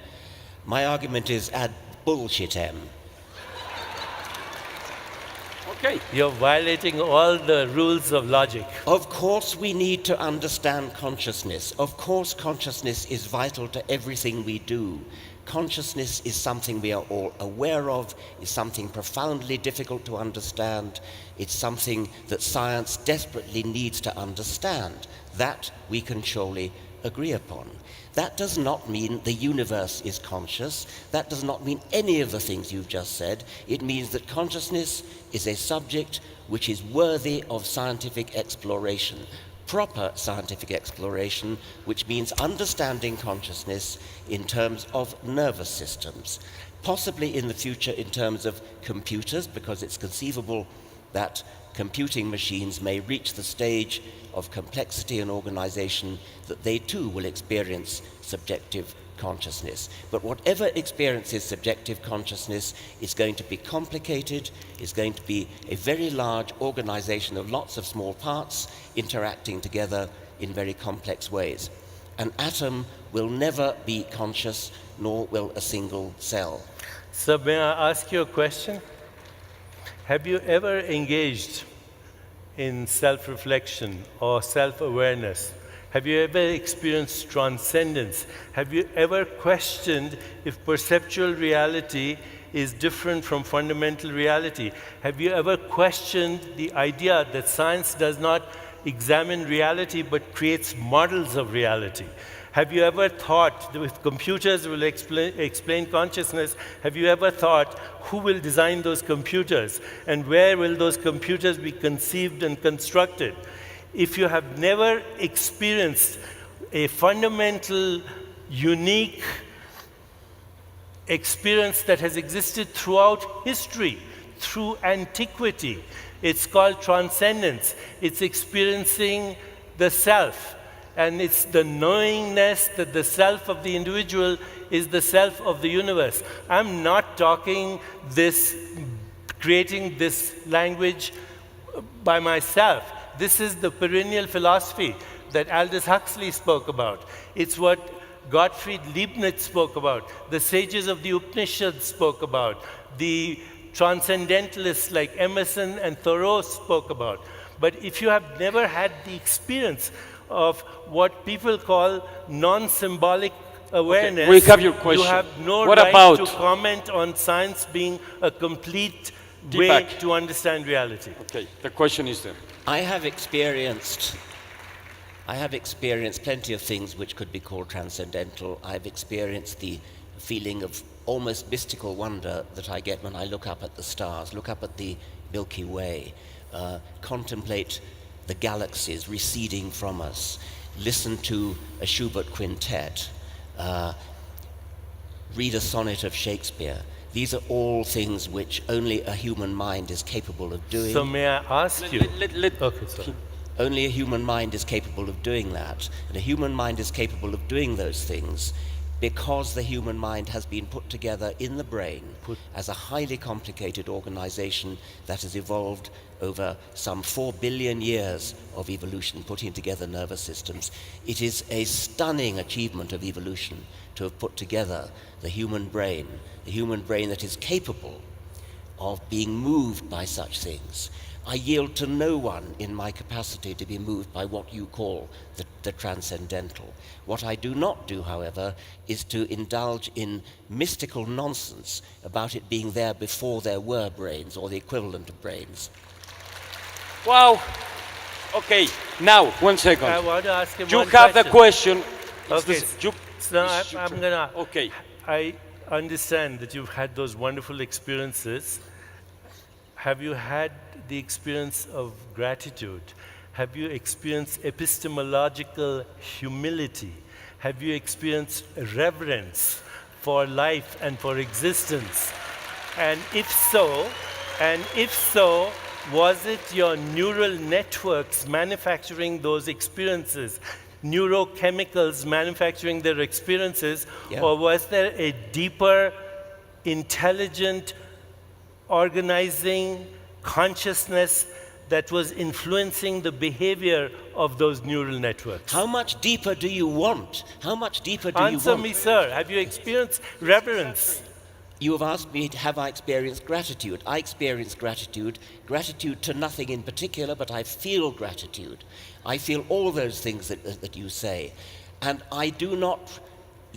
My argument is ad bullshitem. Okay. You're violating all the rules of logic. Of course we need to understand consciousness. Of course consciousness is vital to everything we do. Consciousness is something we are all aware of, is something profoundly difficult to understand. It's something that science desperately needs to understand. That we can surely agree upon. That does not mean the universe is conscious. That does not mean any of the things you've just said. It means that consciousness is a subject which is worthy of scientific exploration. Proper scientific exploration, which means understanding consciousness in terms of nervous systems. Possibly in the future in terms of computers, because it's conceivable that computing machines may reach the stage of complexity and organization that they too will experience subjective consciousness. But whatever experiences subjective consciousness is going to be complicated, is going to be a very large organization of lots of small parts interacting together in very complex ways. An atom will never be conscious, nor will a single cell. So may I ask you a question? Have you ever engaged in self-reflection or self-awareness? Have you ever experienced transcendence? Have you ever questioned if perceptual reality is different from fundamental reality? Have you ever questioned the idea that science does not examine reality but creates models of reality? Have you ever thought that if computers will explain consciousness, have you ever thought who will design those computers and where will those computers be conceived and constructed? If you have never experienced a fundamental, unique experience that has existed throughout history, through antiquity, it's called transcendence. It's experiencing the self. And it's the knowingness that the self of the individual is the self of the universe. I'm not talking this, creating this language by myself. This is the perennial philosophy that Aldous Huxley spoke about. It's what Gottfried Leibniz spoke about. The sages of the Upanishads spoke about. The transcendentalists like Emerson and Thoreau spoke about. But if you have never had the experience of what people call non-symbolic awareness, we have your question. You have no What right about to comment on science being a complete Deepak? way to understand reality. Okay, the question is there. I have experienced plenty of things which could be called transcendental. I've experienced the feeling of almost mystical wonder that I get when I look up at the stars, look up at the Milky Way, contemplate the galaxies receding from us, listen to a Schubert quintet, read a sonnet of Shakespeare. These are all things which only a human mind is capable of doing. So may I ask you? Okay, sorry. Only a human mind is capable of doing that. And a human mind is capable of doing those things because the human mind has been put together in the brain as a highly complicated organization that has evolved over some 4 billion years of evolution, putting together nervous systems. It is a stunning achievement of evolution to have put together the human brain that is capable of being moved by such things. I yield to no one in my capacity to be moved by what you call the transcendental. What I do not do, however, is to indulge in mystical nonsense about it being there before there were brains or the equivalent of brains. Wow. Okay, now, 1 second. I want to ask him You one have question. the question. Okay, so I'm going to... Okay. I understand that you've had those wonderful experiences. Have you had the experience of gratitude? Have you experienced epistemological humility? Have you experienced reverence for life and for existence? And if so, was it your neural networks manufacturing those experiences, neurochemicals manufacturing their experiences, or was there a deeper, intelligent, organizing consciousness that was influencing the behavior of those neural networks? How much deeper do you want? How much deeper do you want? Answer me, sir. Have you experienced reverence? You have asked me, have I experienced gratitude? I experience gratitude to nothing in particular, but I feel gratitude. I feel all those things that you say. And I do not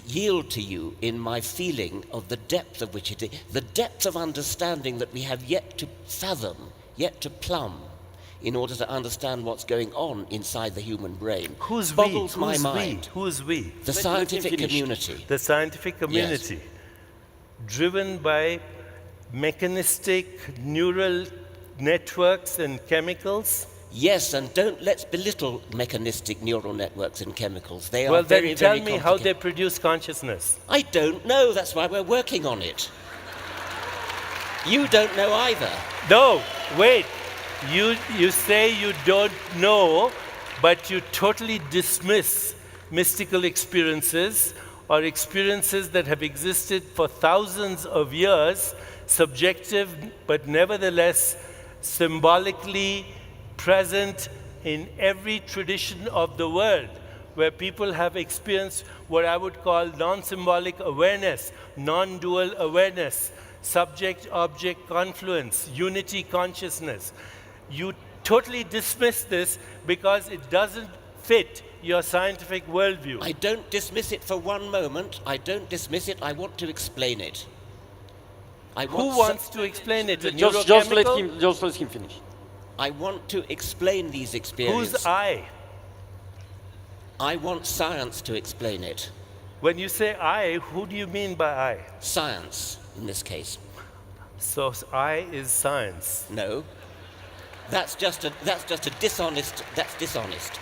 yield to you in my feeling of the depth of which it is, the depth of understanding that we have yet to fathom, yet to plumb, in order to understand what's going on inside the human brain. Who's boggles we? my Who's mind. We? Who's we? The scientific community. The scientific community. Yes. Driven by mechanistic neural networks and chemicals? Yes, and let's belittle mechanistic neural networks and chemicals. They are Well, very, then tell very me how complicated. they produce consciousness. I don't know. That's why we're working on it. You don't know either. No, wait. You say you don't know, but you totally dismiss mystical experiences or experiences that have existed for thousands of years, subjective, but nevertheless symbolically present in every tradition of the world, where people have experienced what I would call non-symbolic awareness, non-dual awareness, subject-object confluence, unity consciousness. You totally dismiss this because it doesn't fit your scientific worldview. I don't dismiss it for one moment. I don't dismiss it. I want to explain it. Who wants to explain it? A Just neurochemical? let him finish. I want to explain these experiences. Who's I? I want science to explain it. When you say I, who do you mean by I? Science, in this case. So I is science. No. That's just a dishonest, that's dishonest.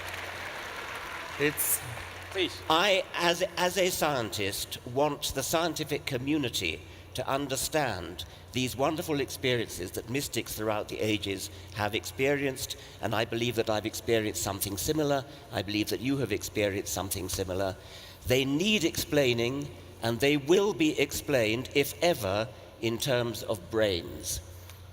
It's Please. I, as a scientist, want the scientific community to understand these wonderful experiences that mystics throughout the ages have experienced, and I believe that I've experienced something similar. I believe that you have experienced something similar. They need explaining, and they will be explained, if ever, in terms of brains.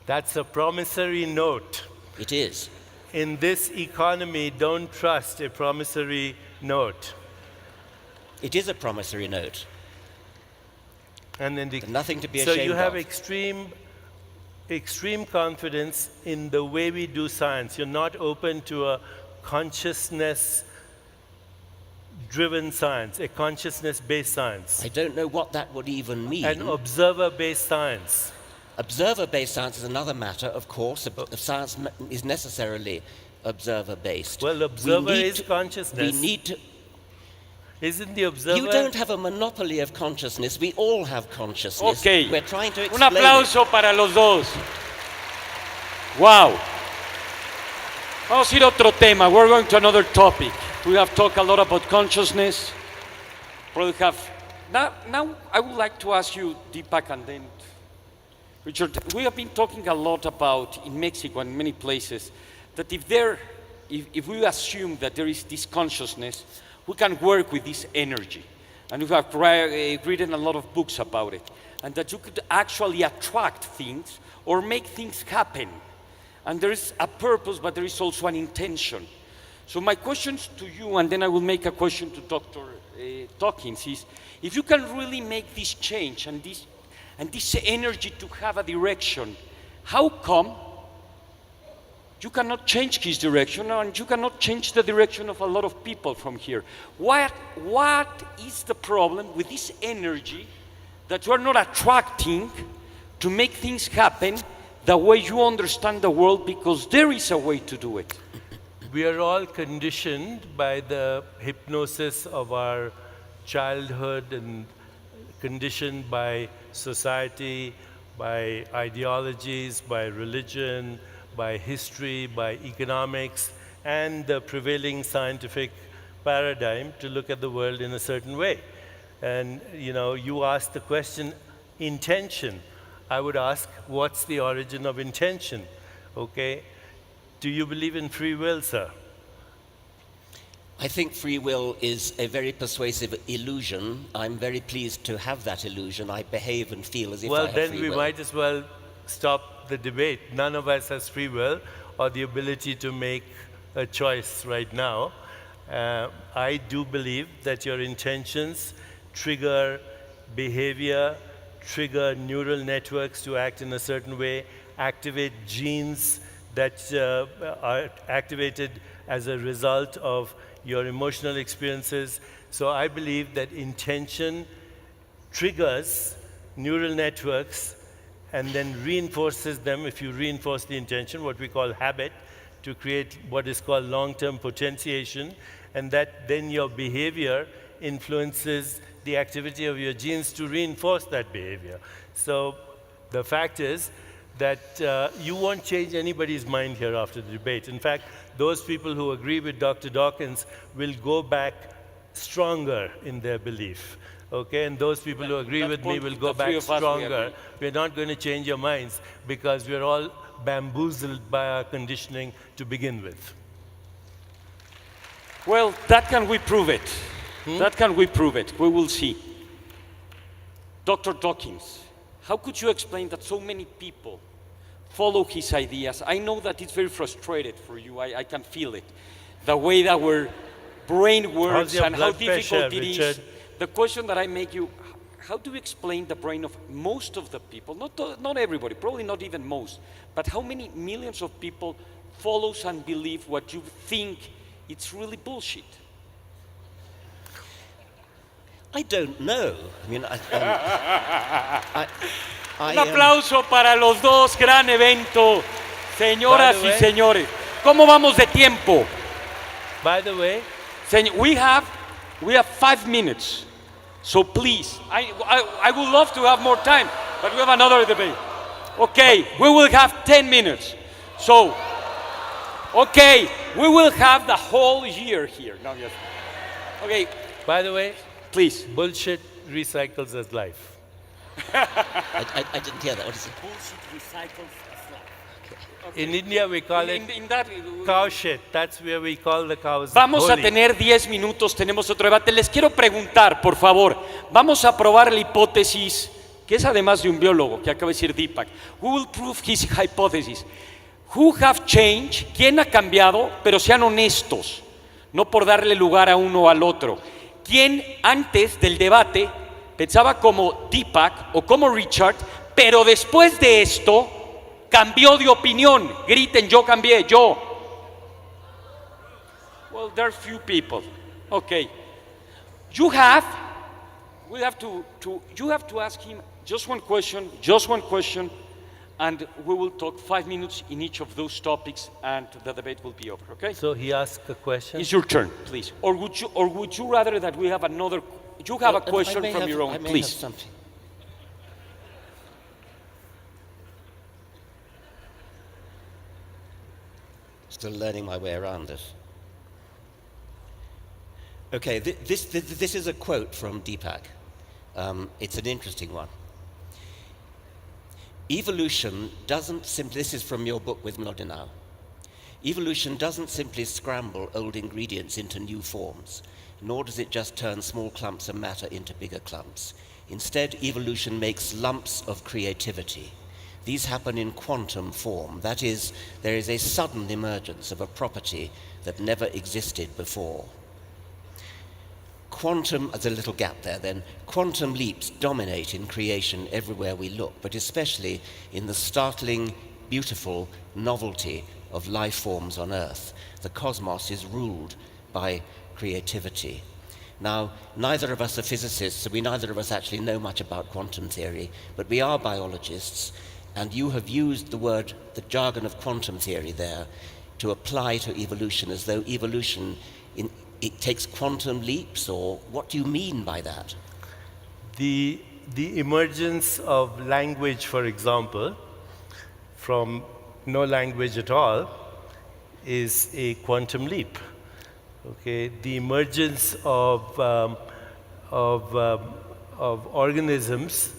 That's a promissory note. It is. In this economy, don't trust a promissory note. It is a promissory note. And then Nothing to be so ashamed you have of. extreme confidence in the way we do science. You're not open to a consciousness-driven science, a consciousness-based science, I don't know what that would even mean. an observer-based science. Observer-based science is another matter, of course. Science is necessarily observer-based. Well, observer is consciousness. We need to... Isn't the observer? You don't have a monopoly of consciousness. We all have consciousness. Okay. We're trying to Un explain aplauso para los dos. Wow. Vamos a ir a otro tema. We're going to another topic. We have talked a lot about consciousness. Probably have. Now I would like to ask you, Deepak, and then Richard. We have been talking a lot about in Mexico and many places that if we assume that there is this consciousness, we can work with this energy. And we have written a lot of books about it. And that you could actually attract things or make things happen. And there is a purpose, but there is also an intention. So my questions to you, and then I will make a question to Dr. Dawkins, is if you can really make this change and this energy to have a direction, how come you cannot change his direction and you cannot change the direction of a lot of people from here? What is the problem with this energy that you are not attracting to make things happen the way you understand the world, because there is a way to do it? We are all conditioned by the hypnosis of our childhood and conditioned by society, by ideologies, by religion, by history, by economics, and the prevailing scientific paradigm to look at the world in a certain way. And you asked the question, intention. I would ask, what's the origin of intention? Okay. Do you believe in free will, sir? I think free will is a very persuasive illusion. I'm very pleased to have that illusion. I behave and feel as if I have free will. Well, then we might as well stop the debate. None of us has free will or the ability to make a choice right now. I do believe that your intentions trigger behavior, trigger neural networks to act in a certain way, activate genes that are activated as a result of your emotional experiences. So I believe that intention triggers neural networks and then reinforces them. If you reinforce the intention, what we call habit, to create what is called long-term potentiation, and that then your behavior influences the activity of your genes to reinforce that behavior. So the fact is that you won't change anybody's mind here after the debate. In fact, those people who agree with Dr. Dawkins will go back stronger in their belief. Okay, and those people who agree That with me point, will go the three back of us, we stronger. agree. We're not going to change your minds because we're all bamboozled by our conditioning to begin with. Well, that can we prove it? That can we prove it? We will see. Dr. Dawkins, how could you explain that so many people follow his ideas? I know that it's very frustrated for you. I can feel it. The way that our brain works your and how blood pressure, difficult it is. Richard? The question that I make you, how do you explain the brain of most of the people, not everybody, probably not even most, but how many millions of people follows and believe what you think it's really bullshit? I don't know. I mean, Un aplauso para los dos, gran evento. Señoras By the y way- señores, ¿cómo vamos de tiempo? By the way, We have 5 minutes. So please, I would love to have more time, but we have another debate. Okay, we will have 10 minutes. So, okay, we will have the whole year here. No, yes. Okay, by the way, please. bullshit recycles as life. I didn't hear that. What is it? In India, we call it In that, cow shit. That's where we call the cows vamos a holy. tener 10 minutos, tenemos otro debate. Les quiero preguntar, por favor, vamos a probar la hipótesis, que es además de un biólogo, que acaba de decir Deepak. Who will prove his hypothesis? Who have changed? ¿Quién ha cambiado? Pero sean honestos, no por darle lugar a uno o al otro. ¿Quién antes del debate pensaba como Deepak o como Richard, pero después de esto cambió de opinión? Griten, yo cambié, yo. Well, there are few people. Okay. You have to ask him just one question, and we will talk 5 minutes in each of those topics, and the debate will be over, okay? So he asked a question. It's your turn, please. Or would you rather that we have another, you have a question from your own, I may please. have something. Still learning my way around this. Okay, this is a quote from Deepak. It's an interesting one. Evolution doesn't simply, this is from your book with Mlodinow. Evolution doesn't simply scramble old ingredients into new forms, nor does it just turn small clumps of matter into bigger clumps. Instead, evolution makes lumps of creativity. These happen in quantum form. That is, there is a sudden emergence of a property that never existed before. Quantum, there's a little gap there then, quantum leaps dominate in creation everywhere we look, but especially in the startling, beautiful novelty of life forms on Earth. The cosmos is ruled by creativity. Now, neither of us are physicists, so neither of us actually know much about quantum theory, but we are biologists, and you have used the jargon of quantum theory there to apply to evolution as though evolution it takes quantum leaps, or what do you mean by that? The emergence of language, for example, from no language at all, is a quantum leap. Okay, the emergence of organisms,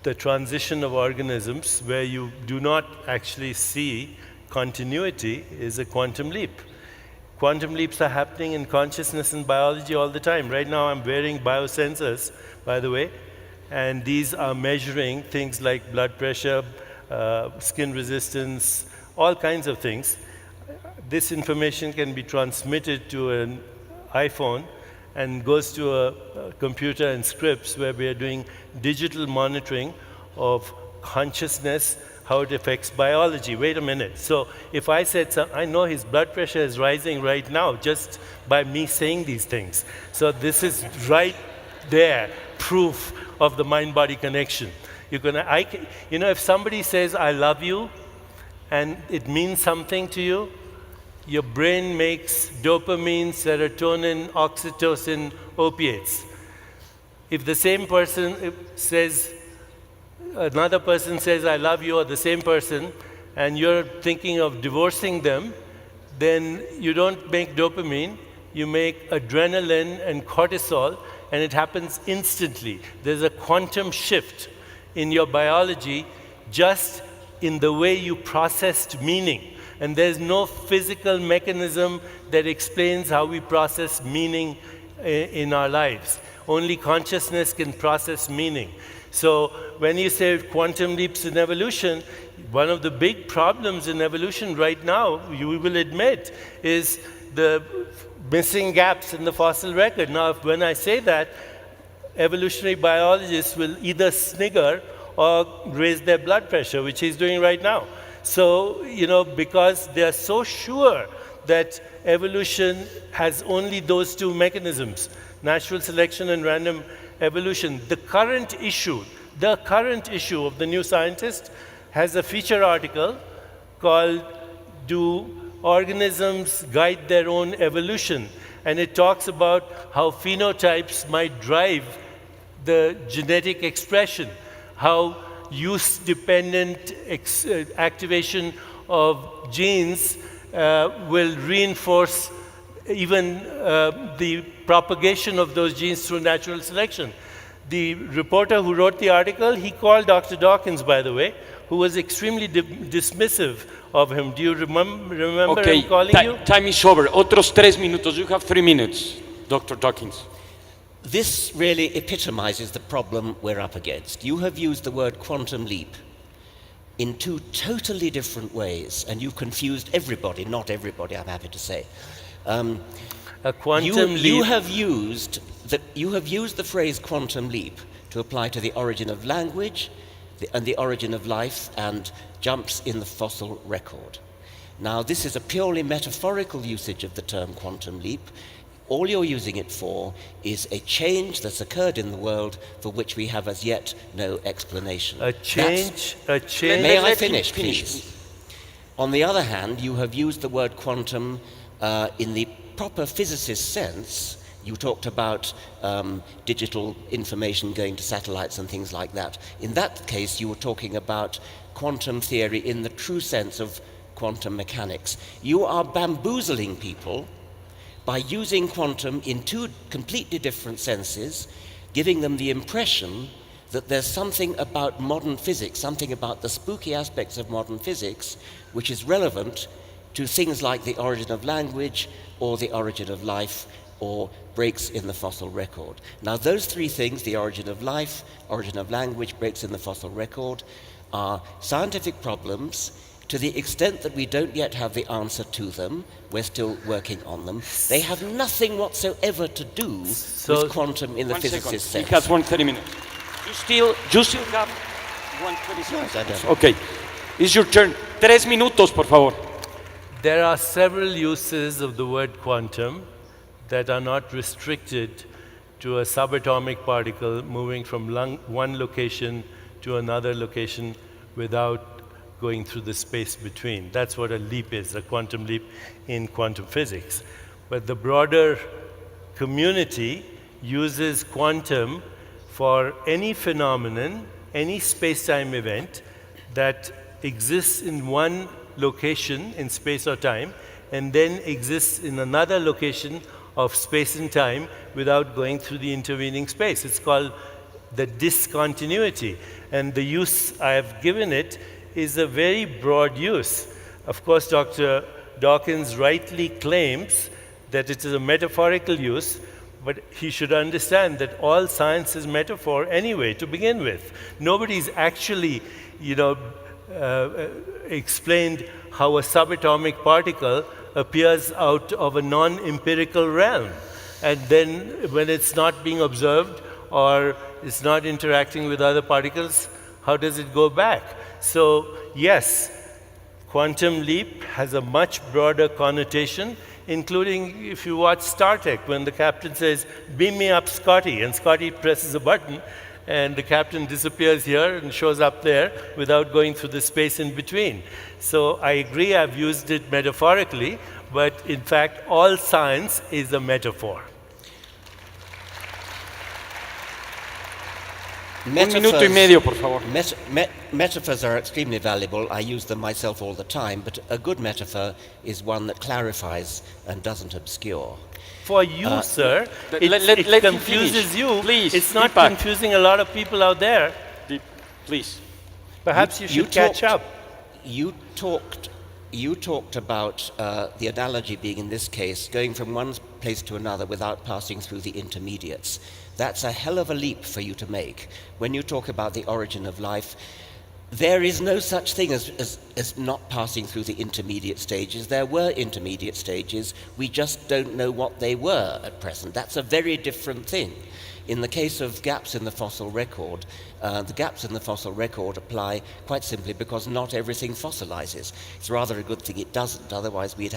the transition of organisms where you do not actually see continuity, is a quantum leap. Quantum leaps are happening in consciousness and biology all the time. Right now I'm wearing biosensors, by the way, and these are measuring things like blood pressure, skin resistance, all kinds of things. This information can be transmitted to an iPhone and goes to a computer and scripts where we are doing digital monitoring of consciousness, how it affects biology. Wait a minute. So if I said, I know his blood pressure is rising right now just by me saying these things. So this is right there, proof of the mind-body connection. If somebody says, I love you, and it means something to you, your brain makes dopamine, serotonin, oxytocin, opiates. If the same person says, another person says, I love you, or the same person, and you're thinking of divorcing them, then you don't make dopamine, you make adrenaline and cortisol, and it happens instantly. There's a quantum shift in your biology just in the way you processed meaning. And there's no physical mechanism that explains how we process meaning in our lives. Only consciousness can process meaning. So when you say quantum leaps in evolution, one of the big problems in evolution right now, you will admit, is the missing gaps in the fossil record. Now, when I say that, evolutionary biologists will either snigger or raise their blood pressure, which he's doing right now. So, because they are so sure that evolution has only those two mechanisms, natural selection and random evolution. The current issue of the New Scientist has a feature article called "Do Organisms Guide Their Own Evolution?" And it talks about how phenotypes might drive the genetic expression, how use-dependent activation of genes will reinforce even the propagation of those genes through natural selection. The reporter who wrote the article, he called Dr. Dawkins, by the way, who was extremely dismissive of him. Do you remember him calling you? Time is over. Otros 3 minutos. You have 3 minutes, Dr. Dawkins. This really epitomizes the problem we're up against. You have used the word quantum leap in two totally different ways, and you've confused everybody, not everybody, I'm happy to say. A quantum leap. You have used the phrase quantum leap to apply to the origin of language and the origin of life and jumps in the fossil record. Now, this is a purely metaphorical usage of the term quantum leap. All you're using it for is a change that's occurred in the world for which we have as yet no explanation. A change. May I finish, please? On the other hand, you have used the word quantum in the proper physicist sense. You talked about digital information going to satellites and things like that. In that case, you were talking about quantum theory in the true sense of quantum mechanics. You are bamboozling people by using quantum in two completely different senses, giving them the impression that there's something about modern physics, something about the spooky aspects of modern physics, which is relevant to things like the origin of language or the origin of life or breaks in the fossil record. Now, those three things, the origin of life, origin of language, breaks in the fossil record, are scientific problems. To the extent that we don't yet have the answer to them, we're still working on them. They have nothing whatsoever to do with quantum in the physicist sense. He has 1:30 minutes. You still have 1:30 seconds. I don't. Okay, it's your turn. 3 minutos, por favor. There are several uses of the word quantum that are not restricted to a subatomic particle moving from one location to another location without going through the space between. That's what a leap is, a quantum leap in quantum physics. But the broader community uses quantum for any phenomenon, any space-time event that exists in one location in space or time and then exists in another location of space and time without going through the intervening space. It's called the discontinuity. And the use I have given it is a very broad use. Of course, Dr. Dawkins rightly claims that it is a metaphorical use, but he should understand that all science is metaphor anyway, to begin with. Nobody's actually, explained how a subatomic particle appears out of a non-empirical realm. And then when it's not being observed or it's not interacting with other particles, how does it go back? So yes, quantum leap has a much broader connotation, including if you watch Star Trek, when the captain says, "Beam me up, Scotty," and Scotty presses a button, and the captain disappears here and shows up there without going through the space in between. So I agree, I've used it metaphorically, but in fact, all science is a metaphor. Un minuto y medio, por favor. Metaphors are extremely valuable. I use them myself all the time, but a good metaphor is one that clarifies and doesn't obscure. For you, sir, let it him confuses finish. you. Please, it's not Deepak. confusing a lot of people out there. Please. Perhaps you should catch up. You talked about the analogy being, in this case, going from one place to another without passing through the intermediates. That's a hell of a leap for you to make. When you talk about the origin of life, there is no such thing as not passing through the intermediate stages. There were intermediate stages. We just don't know what they were at present. That's a very different thing. In the case of gaps in the fossil record, the gaps in the fossil record apply quite simply because not everything fossilizes. It's rather a good thing it doesn't, otherwise we'd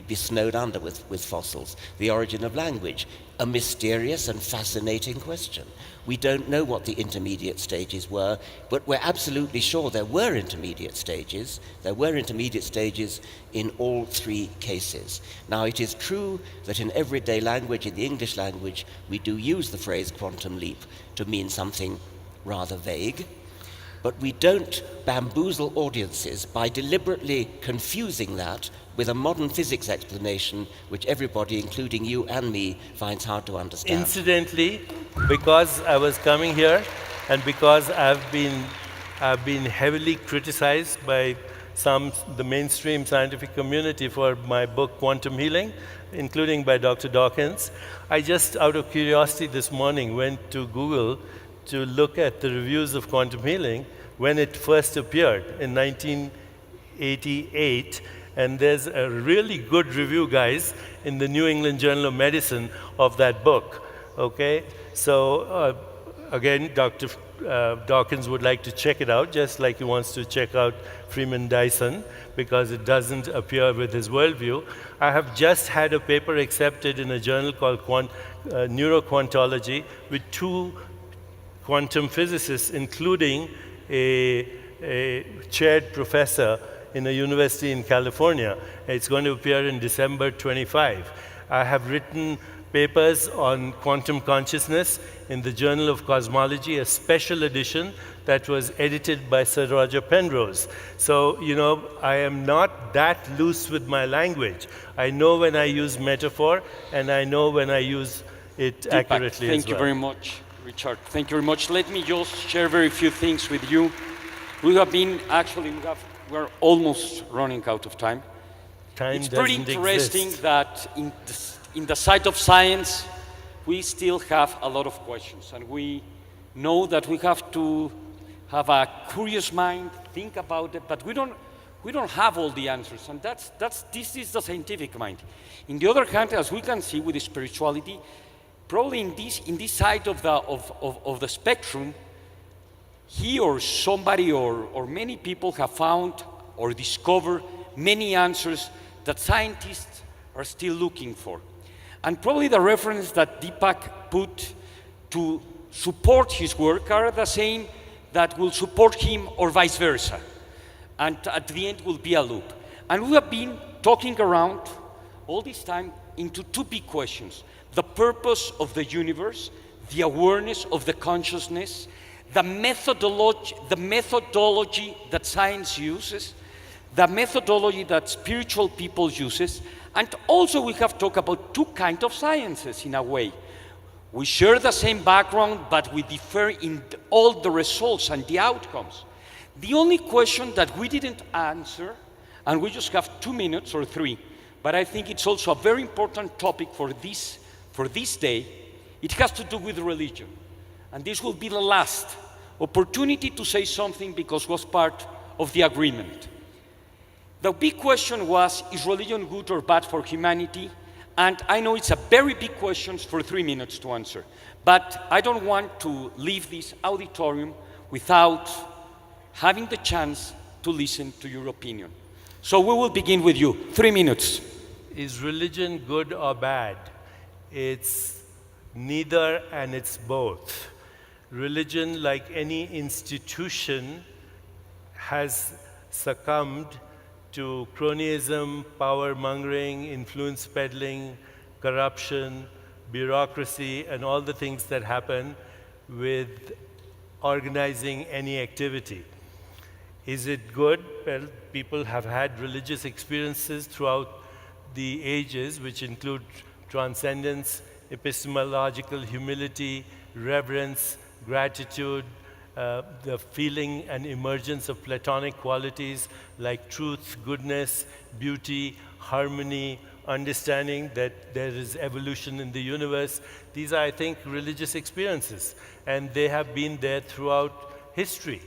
be snowed under with fossils. The origin of language, a mysterious and fascinating question. We don't know what the intermediate stages were, but we're absolutely sure there were intermediate stages. There were intermediate stages in all three cases. Now, it is true that in everyday language, in the English language, we do use the phrase quantum leap to mean something rather vague, but we don't bamboozle audiences by deliberately confusing that with a modern physics explanation which everybody, including you and me, finds hard to understand. Incidentally, because I was coming here and because I've been heavily criticized by the mainstream scientific community for my book Quantum Healing, including by Dr. Dawkins, I just, out of curiosity this morning, went to Google to look at the reviews of quantum healing when it first appeared in 1988. And there's a really good review, guys, in the New England Journal of Medicine of that book. Okay? So, again, Dr. Dawkins would like to check it out, just like he wants to check out Freeman Dyson, because it doesn't appear with his worldview. I have just had a paper accepted in a journal called Neuroquantology with 2 quantum physicists, including a chaired professor in a university in California. It's going to appear in December 25. I have written papers on quantum consciousness in the Journal of Cosmology, a special edition that was edited by Sir Roger Penrose. So, you know, I am not that loose with my language. I know when I use metaphor, and I know when I use it Deepak, accurately as well. Thank you very much, Richard. Thank you very much. Let me just share very few things with you. We have been, actually, we're almost running out of time. It's pretty interesting that in the side of science, we still have a lot of questions, and we know that we have to have a curious mind, think about it, but we don't have all the answers, and this is the scientific mind. In the other hand, as we can see with the spirituality, probably in this side of the spectrum, he or somebody or many people have found or discovered many answers that scientists are still looking for. And probably the reference that Deepak put to support his work are the same that will support him or vice versa. And at the end will be a loop. And we have been talking around all this time into 2 big questions: the purpose of the universe, the awareness of the consciousness, the methodology that science uses, the methodology that spiritual people uses, and also we have talked about 2 kinds of sciences in a way. We share the same background, but we differ in all the results and the outcomes. The only question that we didn't answer, and we just have 2 minutes or 3, but I think it's also a very important topic for this day, it has to do with religion. And this will be the last opportunity to say something because it was part of the agreement. The big question was, is religion good or bad for humanity? And I know it's a very big question for 3 minutes to answer, but I don't want to leave this auditorium without having the chance to listen to your opinion. So we will begin with you. 3 minutes. Is religion good or bad? It's neither, and it's both. Religion, like any institution, has succumbed to cronyism, power-mongering, influence peddling, corruption, bureaucracy, and all the things that happen with organizing any activity. Is it good? Well, people have had religious experiences throughout the ages, which include transcendence, epistemological humility, reverence, gratitude, the feeling and emergence of Platonic qualities like truth, goodness, beauty, harmony, understanding that there is evolution in the universe. These are, I think, religious experiences, and they have been there throughout history.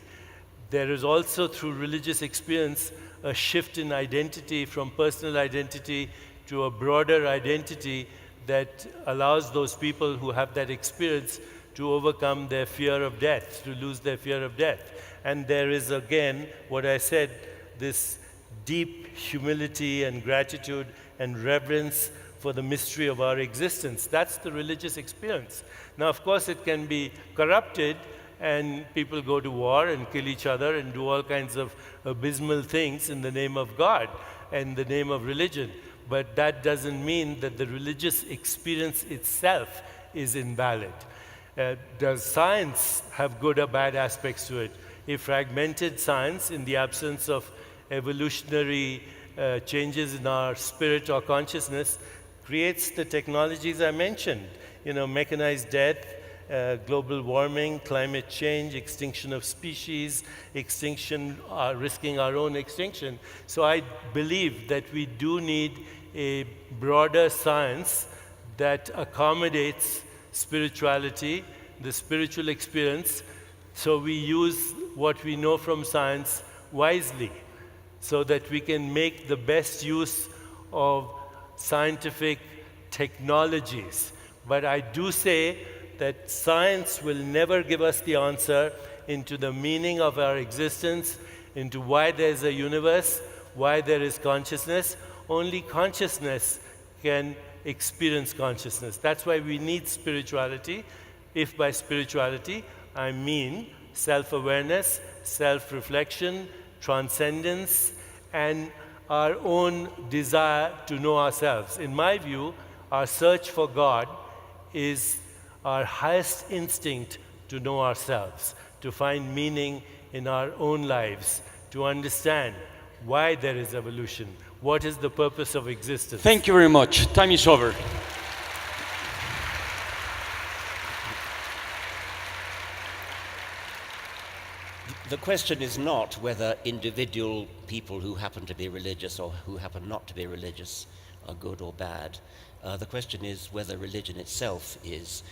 There is also, through religious experience, a shift in identity from personal identity to a broader identity that allows those people who have that experience to overcome their fear of death, to lose their fear of death. And there is, again, what I said, this deep humility and gratitude and reverence for the mystery of our existence. That's the religious experience. Now, of course, it can be corrupted, and people go to war and kill each other and do all kinds of abysmal things in the name of God and the name of religion. But that doesn't mean that the religious experience itself is invalid. Does science have good or bad aspects to it? A fragmented science, in the absence of evolutionary changes in our spirit or consciousness, creates the technologies I mentioned. You know, mechanized death, global warming, climate change, extinction of species, risking our own extinction. So I believe that we do need a broader science that accommodates spirituality, the spiritual experience, so we use what we know from science wisely, so that we can make the best use of scientific technologies. But I do say that science will never give us the answer into the meaning of our existence, into why there's a universe, why there is consciousness. Only consciousness can experience consciousness. That's why we need spirituality, if by spirituality I mean self-awareness, self-reflection, transcendence, and our own desire to know ourselves. In my view, our search for God is our highest instinct to know ourselves, to find meaning in our own lives, to understand why there is evolution, what is the purpose of existence. Thank you very much. Time is over. The question is not whether individual people who happen to be religious or who happen not to be religious are good or bad. The question is whether religion itself is.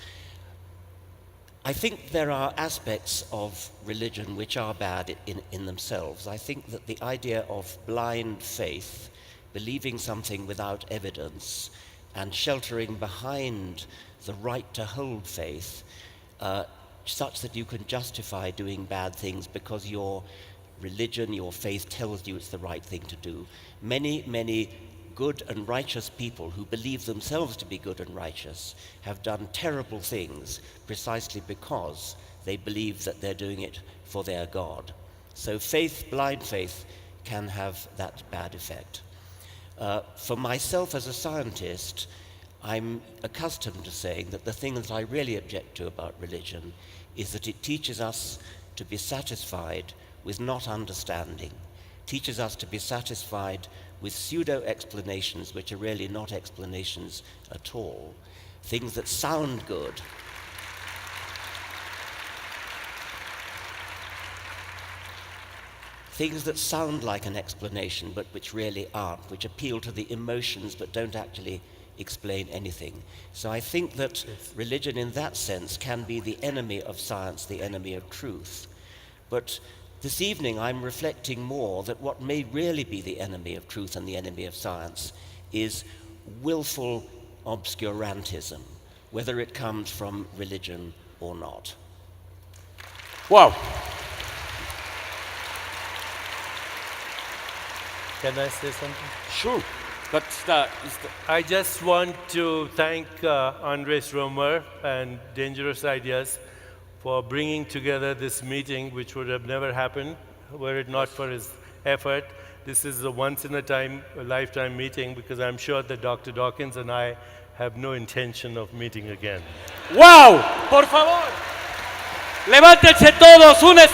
I think there are aspects of religion which are bad in themselves. I think that the idea of blind faith, believing something without evidence, and sheltering behind the right to hold faith, such that you can justify doing bad things because your religion, your faith tells you it's the right thing to do. Many, many good and righteous people who believe themselves to be good and righteous have done terrible things precisely because they believe that they're doing it for their God. So faith, blind faith, can have that bad effect. For myself as a scientist, I'm accustomed to saying that the thing that I really object to about religion is that it teaches us to be satisfied with not understanding, teaches us to be satisfied with pseudo-explanations which are really not explanations at all, things that sound good. Things that sound like an explanation but which really aren't, which appeal to the emotions but don't actually explain anything. So I think that religion in that sense can be the enemy of science, the enemy of truth. But this evening I'm reflecting more that what may really be the enemy of truth and the enemy of science is willful obscurantism, whether it comes from religion or not. Wow. Can I say something? Sure. I just want to thank Andres Romer and Dangerous Ideas for bringing together this meeting, which would have never happened were it not for his effort. This is a lifetime meeting, because I'm sure that Dr. Dawkins and I have no intention of meeting again. Wow! Por favor! Levántense todos, una